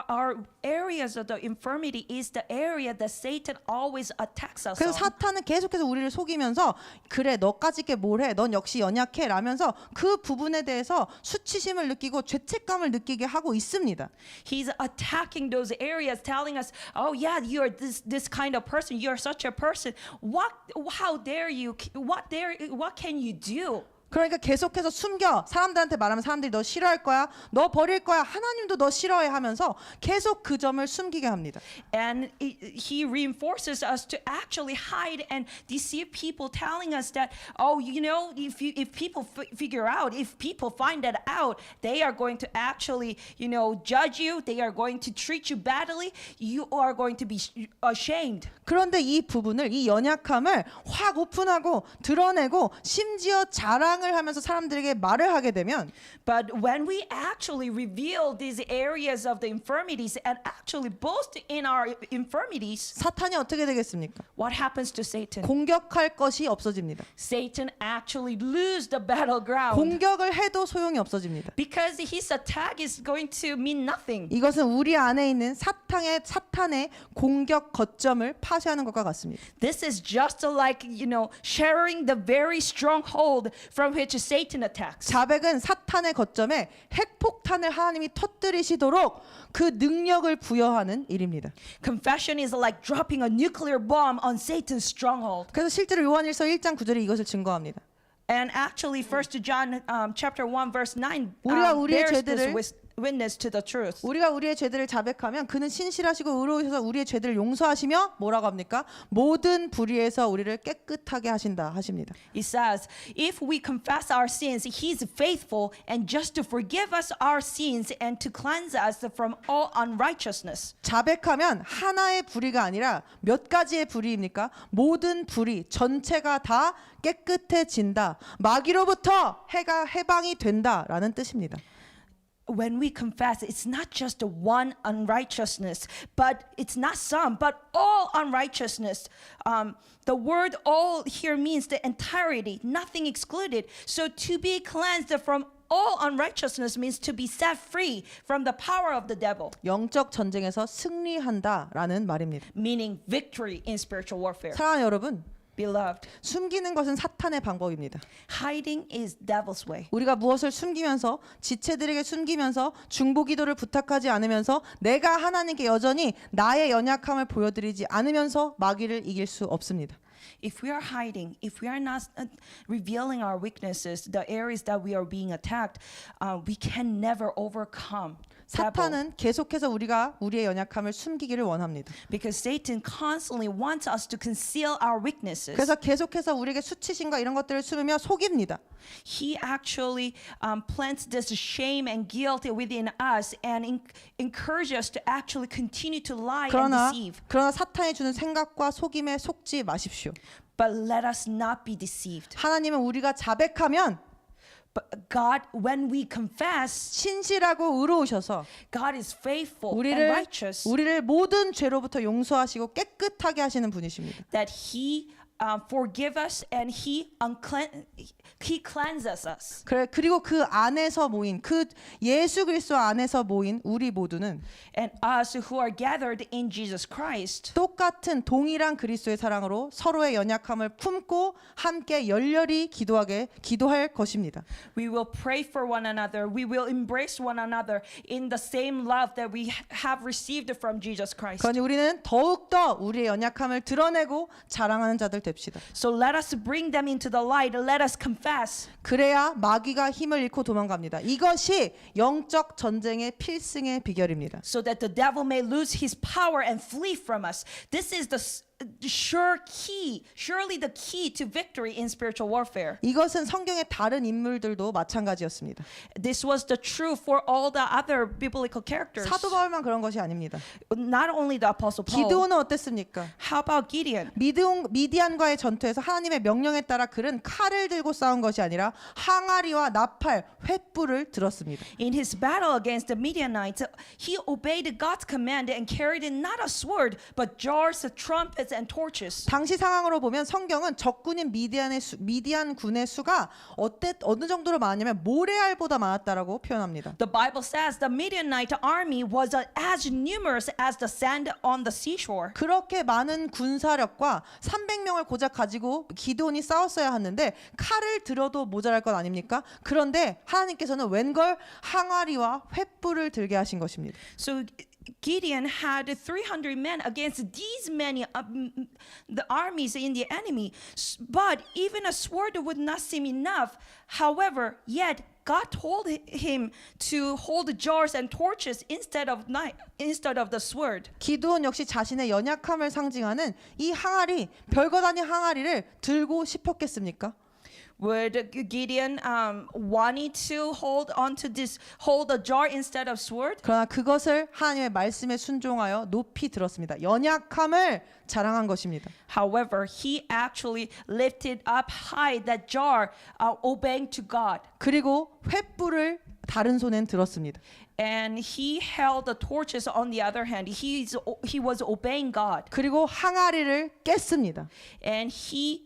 our areas of the infirmity is the area that Satan always attacks us 그래서 on. 사탄은 계속해서 우리를 속이면서 그래 너까지 게 뭘 해? 넌 역시 연약해 라면서 그 부분에 대해서 수치심을 느끼고 죄책감을 느끼게 하고 있습니다. He's attacking those areas, telling us, "Oh yeah, you're this kind of person. You're such a person. How dare you? What can you do?" 그러니까 계속해서 숨겨 사람들한테 말하면 사람들이 너 싫어할 거야 너 버릴 거야 하나님도 너 싫어해 하면서 계속 그 점을 숨기게 합니다. And he reinforces us to actually hide and deceive people, telling us that, if people figure out, if people find that out, they are going to actually, judge you. They are going to treat you badly. You are going to be ashamed. 그런데 이 부분을 이 연약함을 확 오픈하고 드러내고 심지어 자랑을 하면서 사람들에게 말을 하게 되면 But when we actually reveal these areas of the infirmities and actually boast in our infirmities, 사탄이 어떻게 되겠습니까? what happens to Satan? 공격할 것이 없어집니다. Satan actually lose the battleground 공격을 해도 소용이 없어집니다. because his attack is going to mean nothing. 이것은 우리 안에 있는 사탄의 공격 거점을 파쇄하는 것과 같습니다. This is just like, shattering the very stronghold from which Satan attacks. 자백은 사탄의 거점에 핵폭탄을 하나님이 터뜨리시도록 그 능력을 부여하는 일입니다. Confession is like dropping a nuclear bomb on Satan's stronghold. 그래서 실제로 요한일서 1장 9절이 이것을 증거합니다. And actually, 1 John chapter 1 verse 9 우리가 우리의 bears this 죄들을 witness to the truth. 우리가 우리의 죄들을 자백하면 그는 신실하시고 의로우셔서 우리의 죄들을 용서하시며 뭐라고 합니까? 모든 불의에서 우리를 깨끗하게 하십니다. It says, if we confess our sins, he is faithful and just to forgive us our sins and to cleanse us from all unrighteousness. 자백하면 하나의 불의가 아니라 몇 가지의 불의입니까? 모든 불의 전체가 다 깨끗해진다. 마귀로부터 해방이 된다라는 뜻입니다. When we confess, it's not just one unrighteousness, but it's not some, but all unrighteousness. The word all here means the entirety, nothing excluded. So to be cleansed from all unrighteousness means to be set free from the power of the devil, 영적 전쟁에서 승리한다라는 말입니다. meaning victory in spiritual warfare. 사랑하는 여러분, Beloved, 숨기는 것은 사탄의 방법입니다. hiding is devil's way. 우리가 무엇을 숨기면서 지체들에게 숨기면서 중보기도를 부탁하지 않으면서 내가 하나님께 여전히 나의 연약함을 보여드리지 않으면서 마귀를 이길 수 없습니다. If we are hiding, if we are not revealing our weaknesses, the areas that we are being attacked, we can never overcome. 사탄은 계속해서 우리가 우리의 연약함을 숨기기를 원합니다. Because Satan constantly wants us to conceal our weaknesses. 그래서 계속해서 우리에게 수치심과 이런 것들을 숨으며 속입니다. He actually plants this shame and guilt within us and encourages us to actually continue to lie and deceive. 그러나 사탄이 주는 생각과 속임에 속지 마십시오. But let us not be deceived. 하나님은 우리가 자백하면 But God, when we confess, 신실하고 의로우셔서 God is faithful and righteous. 우리를 모든 죄로부터 용서하시고 깨끗하게 하시는 분이십니다. That He forgive us and he cleanses us. 그리고 그 안에서 모인 그 예수 그리스도 안에서 모인 우리 모두는 And us who are gathered in Jesus Christ, 똑같은 동일한 그리스도의 사랑으로 서로의 연약함을 품고 함께 열렬히 기도할 것입니다. we will pray for one another. We will embrace one another in the same love that we have received from Jesus Christ. 그러니 우리는 더욱더 우리의 연약함을 드러내고 자랑하는 자들 됩시다. So let us bring them into the light. Let us confess. 그래야 마귀가 힘을 잃고 도망갑니다. 이것이 영적 전쟁의 필승의 비결입니다. So that the devil may lose his power and flee from us. This is the surely the key to victory in spiritual warfare. 이것은 성경의 다른 인물들도 마찬가지였습니다. This was the truth for all the other biblical characters. 사도 바울만 그런 것이 아닙니다. Not only the apostle Paul. 기드온은 어땠습니까? How about Gideon? 미디안과의 전투에서 하나님의 명령에 따라 그는 칼을 들고 싸운 것이 아니라 항아리와 나팔, 횃불을 들었습니다. In his battle against the Midianites, he obeyed God's command and carried in not a sword, but jars, trumpets, and torches. 당시 상황으로 보면 성경은 적군인 미디안 군의 수가 어느 정도로 많았냐면 모래알보다 많았다라고 표현합니다. The Bible says the Midianite army was as numerous as the sand on the seashore. 그렇게 많은 군사력과 300명을 고작 가지고 기드온이 싸웠어야 하는데 칼을 들어도 모자랄 것 아닙니까? 그런데 하나님께서는 웬걸 항아리와 횃불을 들게 하신 것입니다. So Gideon had 300 men against these many the armies in the enemy. But even a sword would not seem enough. However, yet God told him to hold jars and torches instead of the sword. 기드온 역시 자신의 연약함을 상징하는 이 항아리, 별것 아닌 항아리를 들고 싶었겠습니까? Would Gideon wanted to hold a jar instead of sword? 그러나 그것을 하나님의 말씀에 순종하여 높이 들었습니다. 연약함을 자랑한 것입니다. However, he actually lifted up high that jar, obeying to God. 그리고 횃불을 다른 손엔 들었습니다. And he held the torches on the other hand. He was obeying God. 그리고 항아리를 깼습니다. And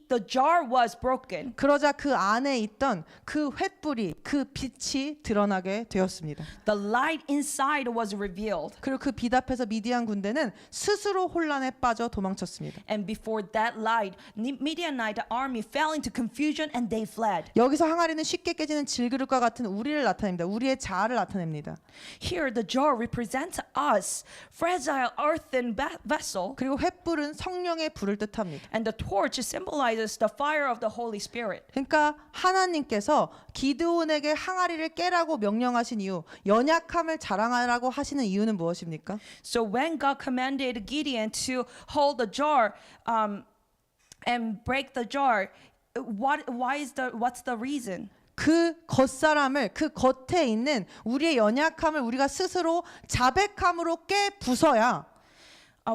the jar was broken. 그러자 그 안에 있던 그 횃불이 그 빛이 드러나게 되었습니다. The light inside was revealed. 그리고 그 빛 앞에서 미디안 군대는 스스로 혼란에 빠져 도망쳤습니다. And before that light, Midianite army fell into confusion and they fled. 여기서 항아리는 쉽게 깨지는 질그릇과 같은 우리를 나타냅니다. 우리의 자아를 나타냅니다. Here the jar represents us, fragile earthen vessel. 그리고 횃불은 성령의 불을 뜻합니다. And the torch symbolizes the fire of the Holy Spirit. 그러니까 하나님께서 기드온에게 항아리를 깨라고 명령하신 이유, 연약함을 자랑하라고 하시는 이유는 무엇입니까? So when God commanded Gideon to hold the jar and break the jar, what's the reason? 그 겉사람을 그 겉에 있는 우리의 연약함을 우리가 스스로 자백함으로 깨 부숴야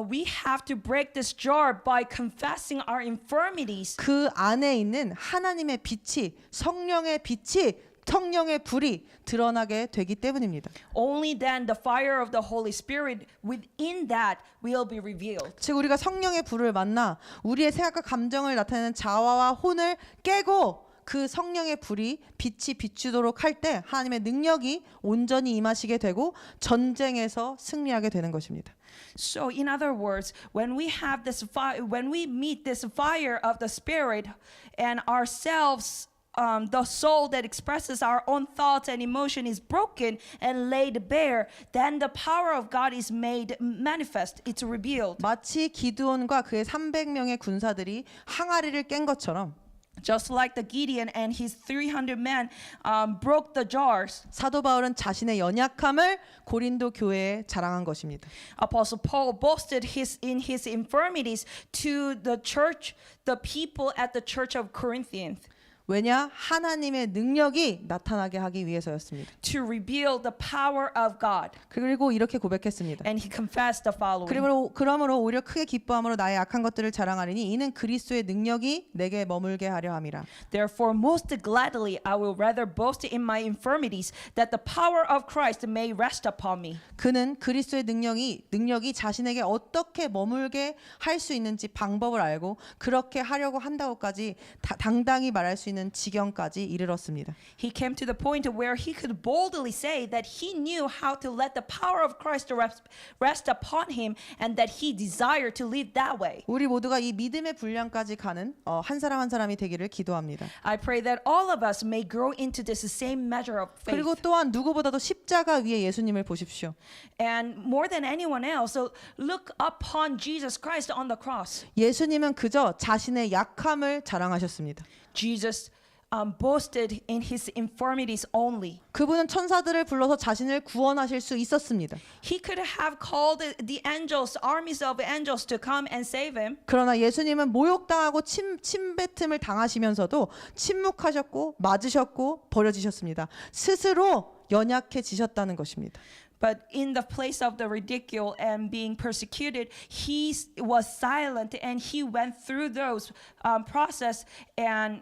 We have to break this jar by confessing our infirmities. 그 안에 있는 하나님의 빛이 성령의 불이 드러나게 되기 때문입니다. Only then the fire of the Holy Spirit within that will be revealed. 즉 우리가 성령의 불을 만나 우리의 생각과 감정을 나타내는 자아와 혼을 깨고 그 성령의 빛이 비추도록 할 때 하나님의 능력이 온전히 임하시게 되고 전쟁에서 승리하게 되는 것입니다. So in other words, when we meet this fire of the Spirit and ourselves the soul that expresses our own thoughts and emotion is broken and laid bare, then the power of God is made manifest. It's revealed. 마치 기드온과 그의 300명의 군사들이 항아리를 깬 것처럼 Just like the Gideon and his 300 men broke the jars. 사도 바울은 자신의 연약함을 고린도 교회에 자랑한 것입니다. Apostle Paul boasted in his infirmities to the church, the people at the church of Corinthians. 왜냐? 하나님의 능력이 나타나게 하기 위해서였습니다. to reveal the power of God. 그리고 이렇게 고백했습니다. And he confessed the following. 그러므로 오히려 크게 기뻐함으로 나의 약한 것들을 자랑하리니 이는 그리스도의 능력이 내게 머물게 하려 함이라. Therefore, most gladly I will rather boast in my infirmities, that the power of Christ may rest upon me. 그는 그리스도의 능력이 자신에게 어떻게 머물게 할 수 있는지 방법을 알고 그렇게 하려고 한다고까지 당당히 말할 수 있는 지경까지 이르렀습니다. He came to the point where he could boldly say that he knew how to let the power of Christ rest upon him and that he desired to live that way. 우리 모두가 이 믿음의 분량까지 가는 한 사람 한 사람이 되기를 기도합니다. I pray that all of us may grow into this same measure of faith. 그리고 또한 누구보다도 십자가 위에 예수님을 보십시오. And more than anyone else, so look upon Jesus Christ on the cross. 예수님은 그저 자신의 약함을 자랑하셨습니다. Jesus boasted in his infirmities only. 그분은 천사들을 불러서 자신을 구원하실 수 있었습니다. He could have called the angels, armies of angels to come and save him. 그러나 예수님은 모욕당하고 침뱉음을 당하시면서도 침묵하셨고 맞으셨고 버려지셨습니다. 스스로 연약해지셨다는 것입니다. But in the place of the ridicule and being persecuted, he was silent and he went through those process and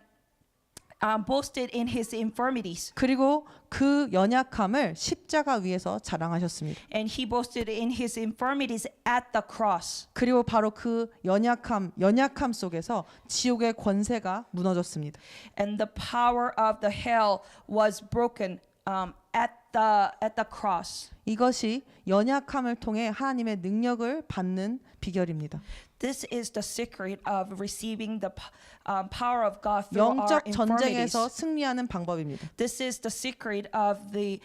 boasted in his infirmities. 그리고 그 연약함을 십자가 위에서 자랑하셨습니다. And he boasted in his infirmities at the cross. 그리고 바로 그 연약함 속에서 지옥의 권세가 무너졌습니다. And the power of the hell was broken at the cross. 이것이 연약함을 통해 하나님의 능력을 받는 비결입니다. This is the secret of receiving the power of God through our 영적 infirmities. 전쟁에서 승리하는 방법입니다. This is the secret of the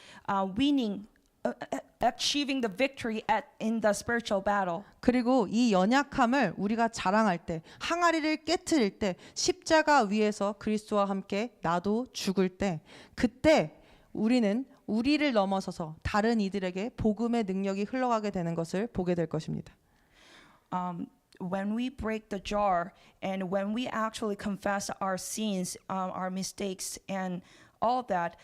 achieving the victory in the spiritual battle. 그리고 이 연약함을 우리가 자랑할 때, 항아리를 깨트릴 때, 십자가 위에서 그리스도와 함께 나도 죽을 때, 그때 우리는 우리를 넘어서서 다른 이들에게 복음의 능력이 흘러가게 되는 것을 보게 될 것입니다. When we break the jar and when we actually confess our sins, our mistakes, and all that,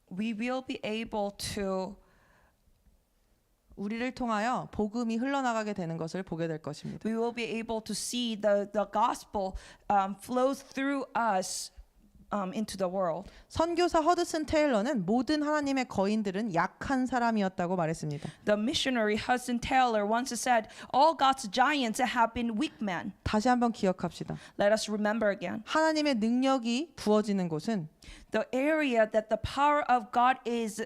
we will be able to 우리를 통하여 복음이 흘러나가게 되는 것을 보게 될 것입니다. we will be able to see the gospel flows through us into the world. 선교사 허드슨 테일러는 모든 하나님의 거인들은 약한 사람이었다고 말했습니다. The missionary Hudson Taylor once said, "All God's giants have been weak men." 다시 한번 기억합시다. Let us remember again. 하나님의 능력이 부어지는 곳은 The area that the power of God is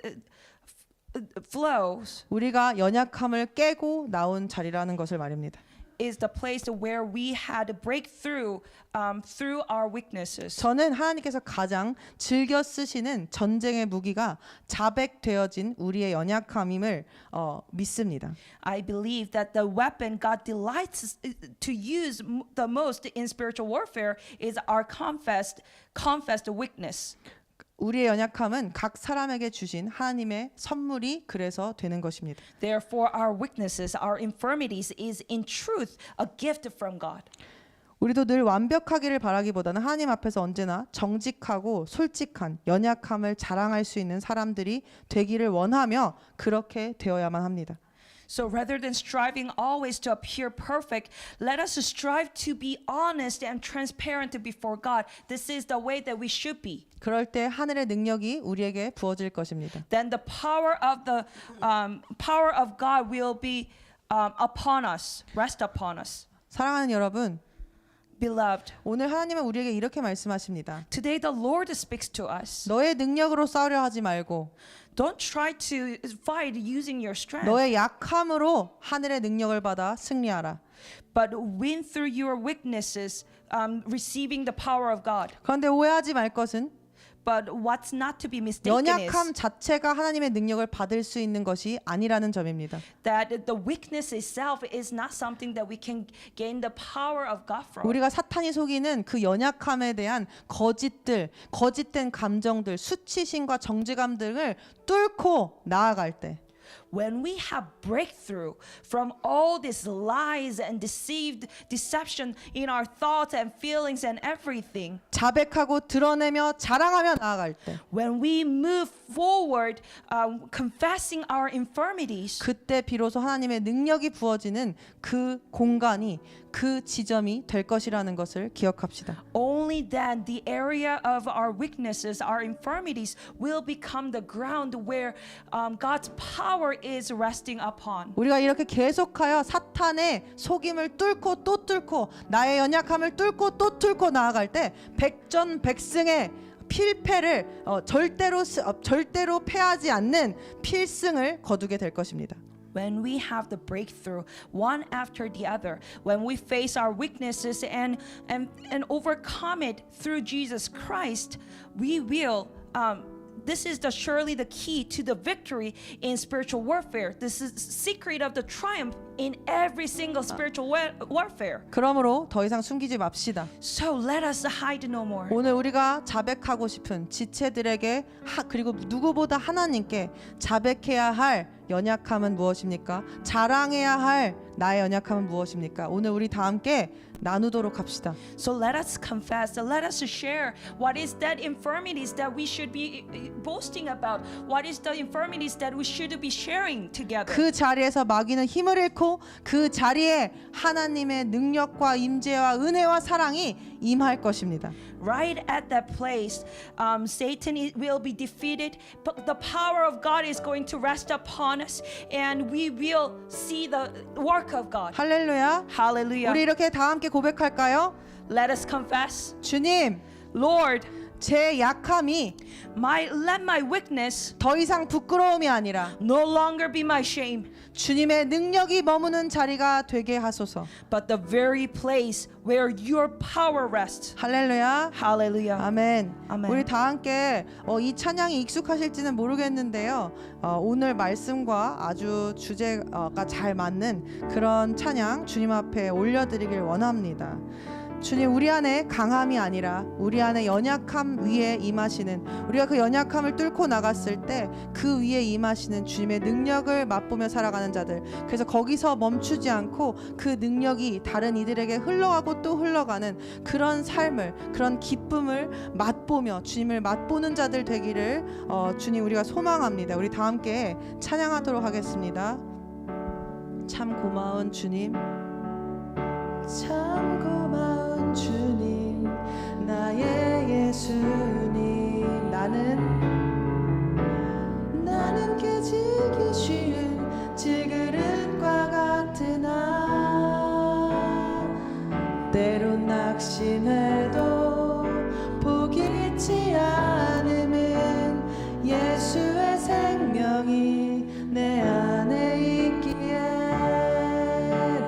flows 우리가 연약함을 깨고 나온 자리라는 것을 말입니다. is the place where we had breakthrough through our weaknesses. 저는 하나님께서 가장 즐겨 쓰시는 전쟁의 무기가 자백되어진 우리의 연약함임을 믿습니다. I believe that the weapon God delights to use the most in spiritual warfare is our confessed weakness. 우리의 연약함은 각 사람에게 주신 하나님의 선물이 그래서 되는 것입니다. Therefore, our weaknesses, our infirmities is in truth a gift from God. 우리도 늘 완벽하기를 바라기보다는 하나님 앞에서 언제나 정직하고 솔직한 연약함을 자랑할 수 있는 사람들이 되기를 원하며 그렇게 되어야만 합니다. So rather than striving always to appear perfect, let us strive to be honest and transparent before God. This is the way that we should be. 그럴 때 하늘의 능력이 우리에게 부어질 것입니다. Then the power of God will be upon us, rest upon us. 사랑하는 여러분, Beloved, 오늘 하나님은 우리에게 이렇게 말씀하십니다. today the Lord speaks to us. 너의 능력으로 싸우려 하지 말고 Don't try to fight using your strength, 너의 약함으로 하늘의 능력을 받아 승리하라. but win through your weaknesses, receiving the power of God. 그런데 오해하지 말 것은 But what's not to be mistaken 연약함 is 자체가 하나님의 능력을 받을 수 있는 것이 아니라는 점입니다. that the weakness itself is not something that we can gain the power of God from. 우리가 사탄이 속이는 그 연약함에 대한 거짓된 감정들, 수치심과 정죄감 등을 뚫고 나아갈 때 When we have breakthrough from all these lies and deception in our thoughts and feelings and everything, 자백하고 드러내며 자랑하며 나아갈 때 when we move forward, confessing our infirmities, 그때 비로소 하나님의 능력이 부어지는 그 공간이 그 지점이 될 것이라는 것을 기억합시다. only then the area of our weaknesses, our infirmities, will become the ground where God's power is resting upon. 우리가 이렇게 계속하여 사탄의 속임을 뚫고 또 뚫고 나의 연약함을 뚫고 또 뚫고 나아갈 때 백전백승의 필패를 절대로 패하지 않는 필승을 거두게 될 것입니다. When we have the breakthrough one after the other, when we face our weaknesses and overcome it through Jesus Christ, we will this is surely the key to the victory in spiritual warfare. This is the secret of the triumph in every single spiritual warfare. 그러므로 더 이상 숨기지 맙시다. So let us hide no more. 오늘 우리가 자백하고 싶은 지체들에게 그리고 누구보다 하나님께 자백해야 할 연약함은 무엇입니까? 자랑해야 할 나의 연약함은 무엇입니까? 오늘 우리 다 함께 나누도록 합시다. So let us confess, let us share what is that infirmities that we should be boasting about. What is the infirmities that we should be sharing together. 그 자리에서 마귀는 힘을 잃고 그 자리에 하나님의 능력과 임재와 은혜와 사랑이 임할 것입니다. Right at that place, Satan will be defeated, but the power of God is going to rest upon us, and we will see the work of God. 할렐루야. Hallelujah. 우리 이렇게 다 함께 고백할까요? Let us confess. 주님, Lord, 제 약함이 let my weakness 더 이상 부끄러움이 아니라 no longer be my shame, 주님의 능력이 머무는 자리가 되게 하소서. but the very place where your power rests. 할렐루야. Hallelujah. 아멘. 아멘. 우리 다 함께 이 찬양이 익숙하실지는 모르겠는데요. 오늘 말씀과 아주 주제가 잘 맞는 그런 찬양 주님 앞에 올려드리길 원합니다. 주님, 우리 안에 강함이 아니라 우리 안에 연약함 위에 임하시는, 우리가 그 연약함을 뚫고 나갔을 때 그 위에 임하시는 주님의 능력을 맛보며 살아가는 자들, 그래서 거기서 멈추지 않고 그 능력이 다른 이들에게 흘러가고 또 흘러가는 그런 삶을, 그런 기쁨을 맛보며 주님을 맛보는 자들 되기를 주님 우리가 소망합니다. 우리 다 함께 찬양하도록 하겠습니다. 참 고마운 주님, 참 고마운 주님, 나의 예수님. 나는 깨지기 쉬운 질그릇과 같으나 때론 낙심해도 포기치 않으면 예수의 생명이 내 안에 있기에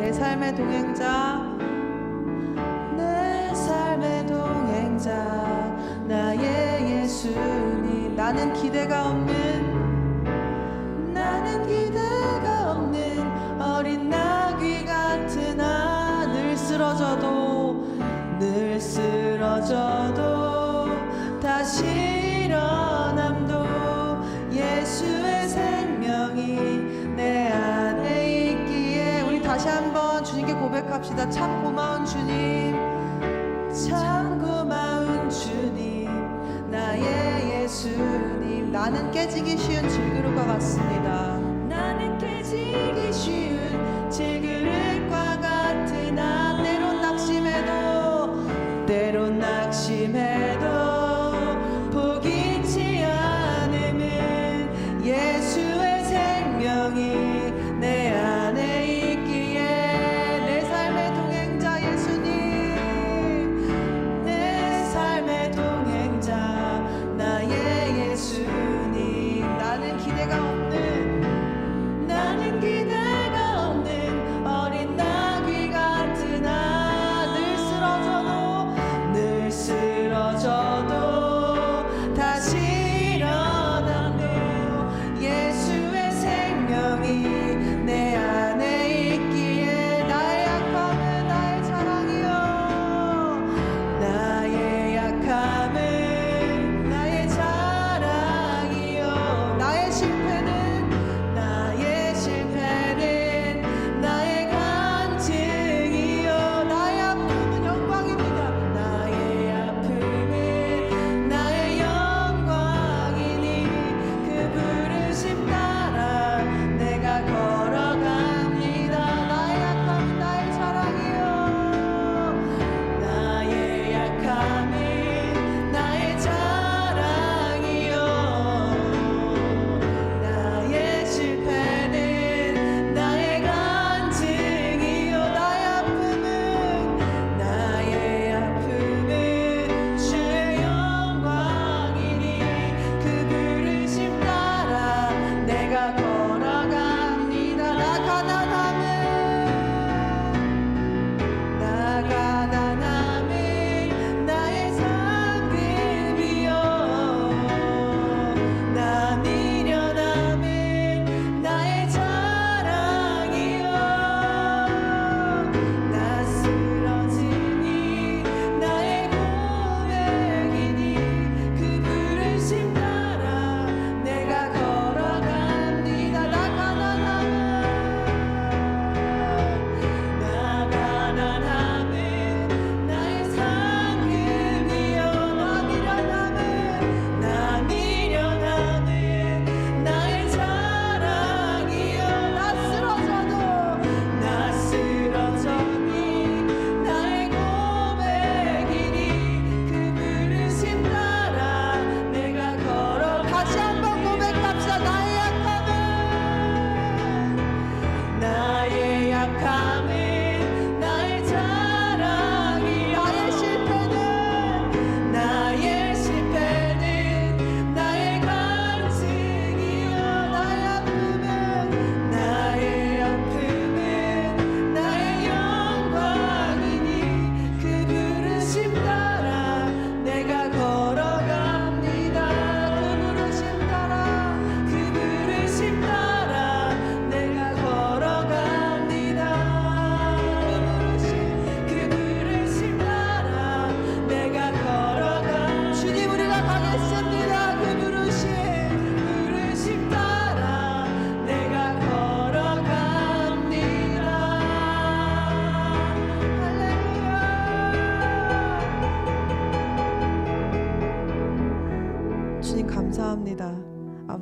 내 삶의 동행자, 나의 예수님. 나는 기대가 없는 어린 나귀 같으나 늘 쓰러져도 다시 일어남도 예수의 생명이 내 안에 있기에. 우리 다시 한번 주님께 고백합시다. 참 고마운 주님, 참 고마운 주님, 나의 예수님. 나는 깨지기 쉬운 질그릇과 같습니다. 나는 깨지기 쉬운 질그릇과 같으나 때론 낙심해도 포기치 않으면 예수의 생명이 내 안에 있기에. 내 삶의 동행자 예수님, 내 삶의 동행자 나의 예수님. 나는 기대가 없는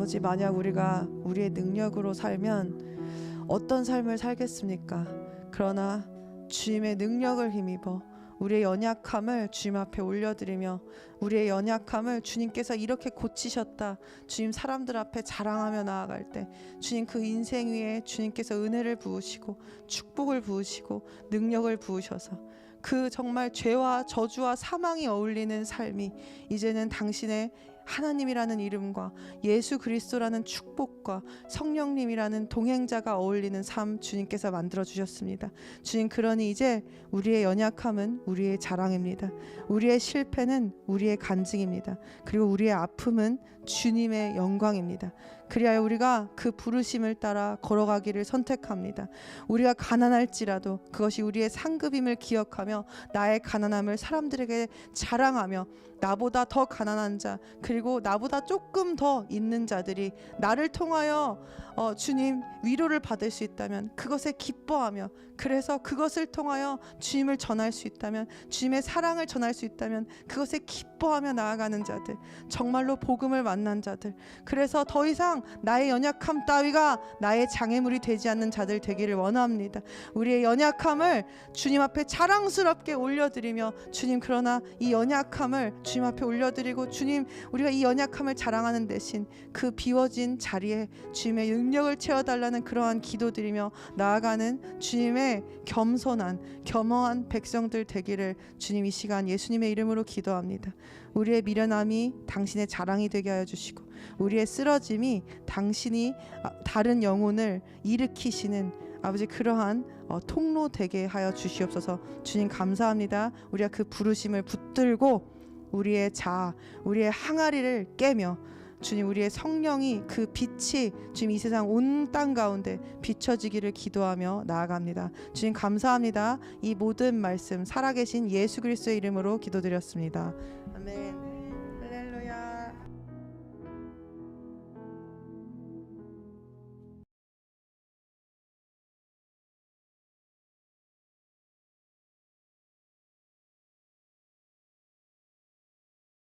아버지, 만약 우리가 우리의 능력으로 살면 어떤 삶을 살겠습니까? 그러나 주님의 능력을 힘입어 우리의 연약함을 주님 앞에 올려드리며 우리의 연약함을 주님께서 이렇게 고치셨다, 주님 사람들 앞에 자랑하며 나아갈 때 주님 그 인생 위에 주님께서 은혜를 부으시고 축복을 부으시고 능력을 부으셔서 그 정말 죄와 저주와 사망이 어울리는 삶이 이제는 당신의 하나님이라는 이름과 예수 그리스도라는 축복과 성령님이라는 동행자가 어울리는 삶 주님께서 만들어 주셨습니다. 주님, 그러니 이제 우리의 연약함은 우리의 자랑입니다. 우리의 실패는 우리의 간증입니다. 그리고 우리의 아픔은 주님의 영광입니다. 그리하여 우리가 그 부르심을 따라 걸어가기를 선택합니다. 우리가 가난할지라도 그것이 우리의 상급임을 기억하며 나의 가난함을 사람들에게 자랑하며 나보다 더 가난한 자 그리고 나보다 조금 더 있는 자들이 나를 통하여 주님 위로를 받을 수 있다면 그것에 기뻐하며, 그래서 그것을 통하여 주님을 전할 수 있다면, 주님의 사랑을 전할 수 있다면 그것에 기뻐하며 나아가는 자들, 정말로 복음을 만난 자들, 그래서 더 이상 나의 연약함 따위가 나의 장애물이 되지 않는 자들 되기를 원합니다. 우리의 연약함을 주님 앞에 자랑스럽게 올려드리며, 주님 그러나 이 연약함을 주님 앞에 올려드리고 주님 우리가 이 연약함을 자랑하는 대신 그 비워진 자리에 주님의 능력을 채워달라는 그러한 기도드리며 나아가는 주님의 겸손한 겸허한 백성들 되기를 주님 이 시간 예수님의 이름으로 기도합니다. 우리의 미련함이 당신의 자랑이 되게 하여 주시고 우리의 쓰러짐이 당신이 다른 영혼을 일으키시는 아버지 그러한 통로 되게 하여 주시옵소서. 주님 감사합니다. 우리가 그 부르심을 붙들고 우리의 자아, 우리의 항아리를 깨며 주님 우리의 성령이 그 빛이 주님 이 세상 온 땅 가운데 비춰지기를 기도하며 나아갑니다. 주님 감사합니다. 이 모든 말씀 살아계신 예수 그리스도의 이름으로 기도드렸습니다. 아멘.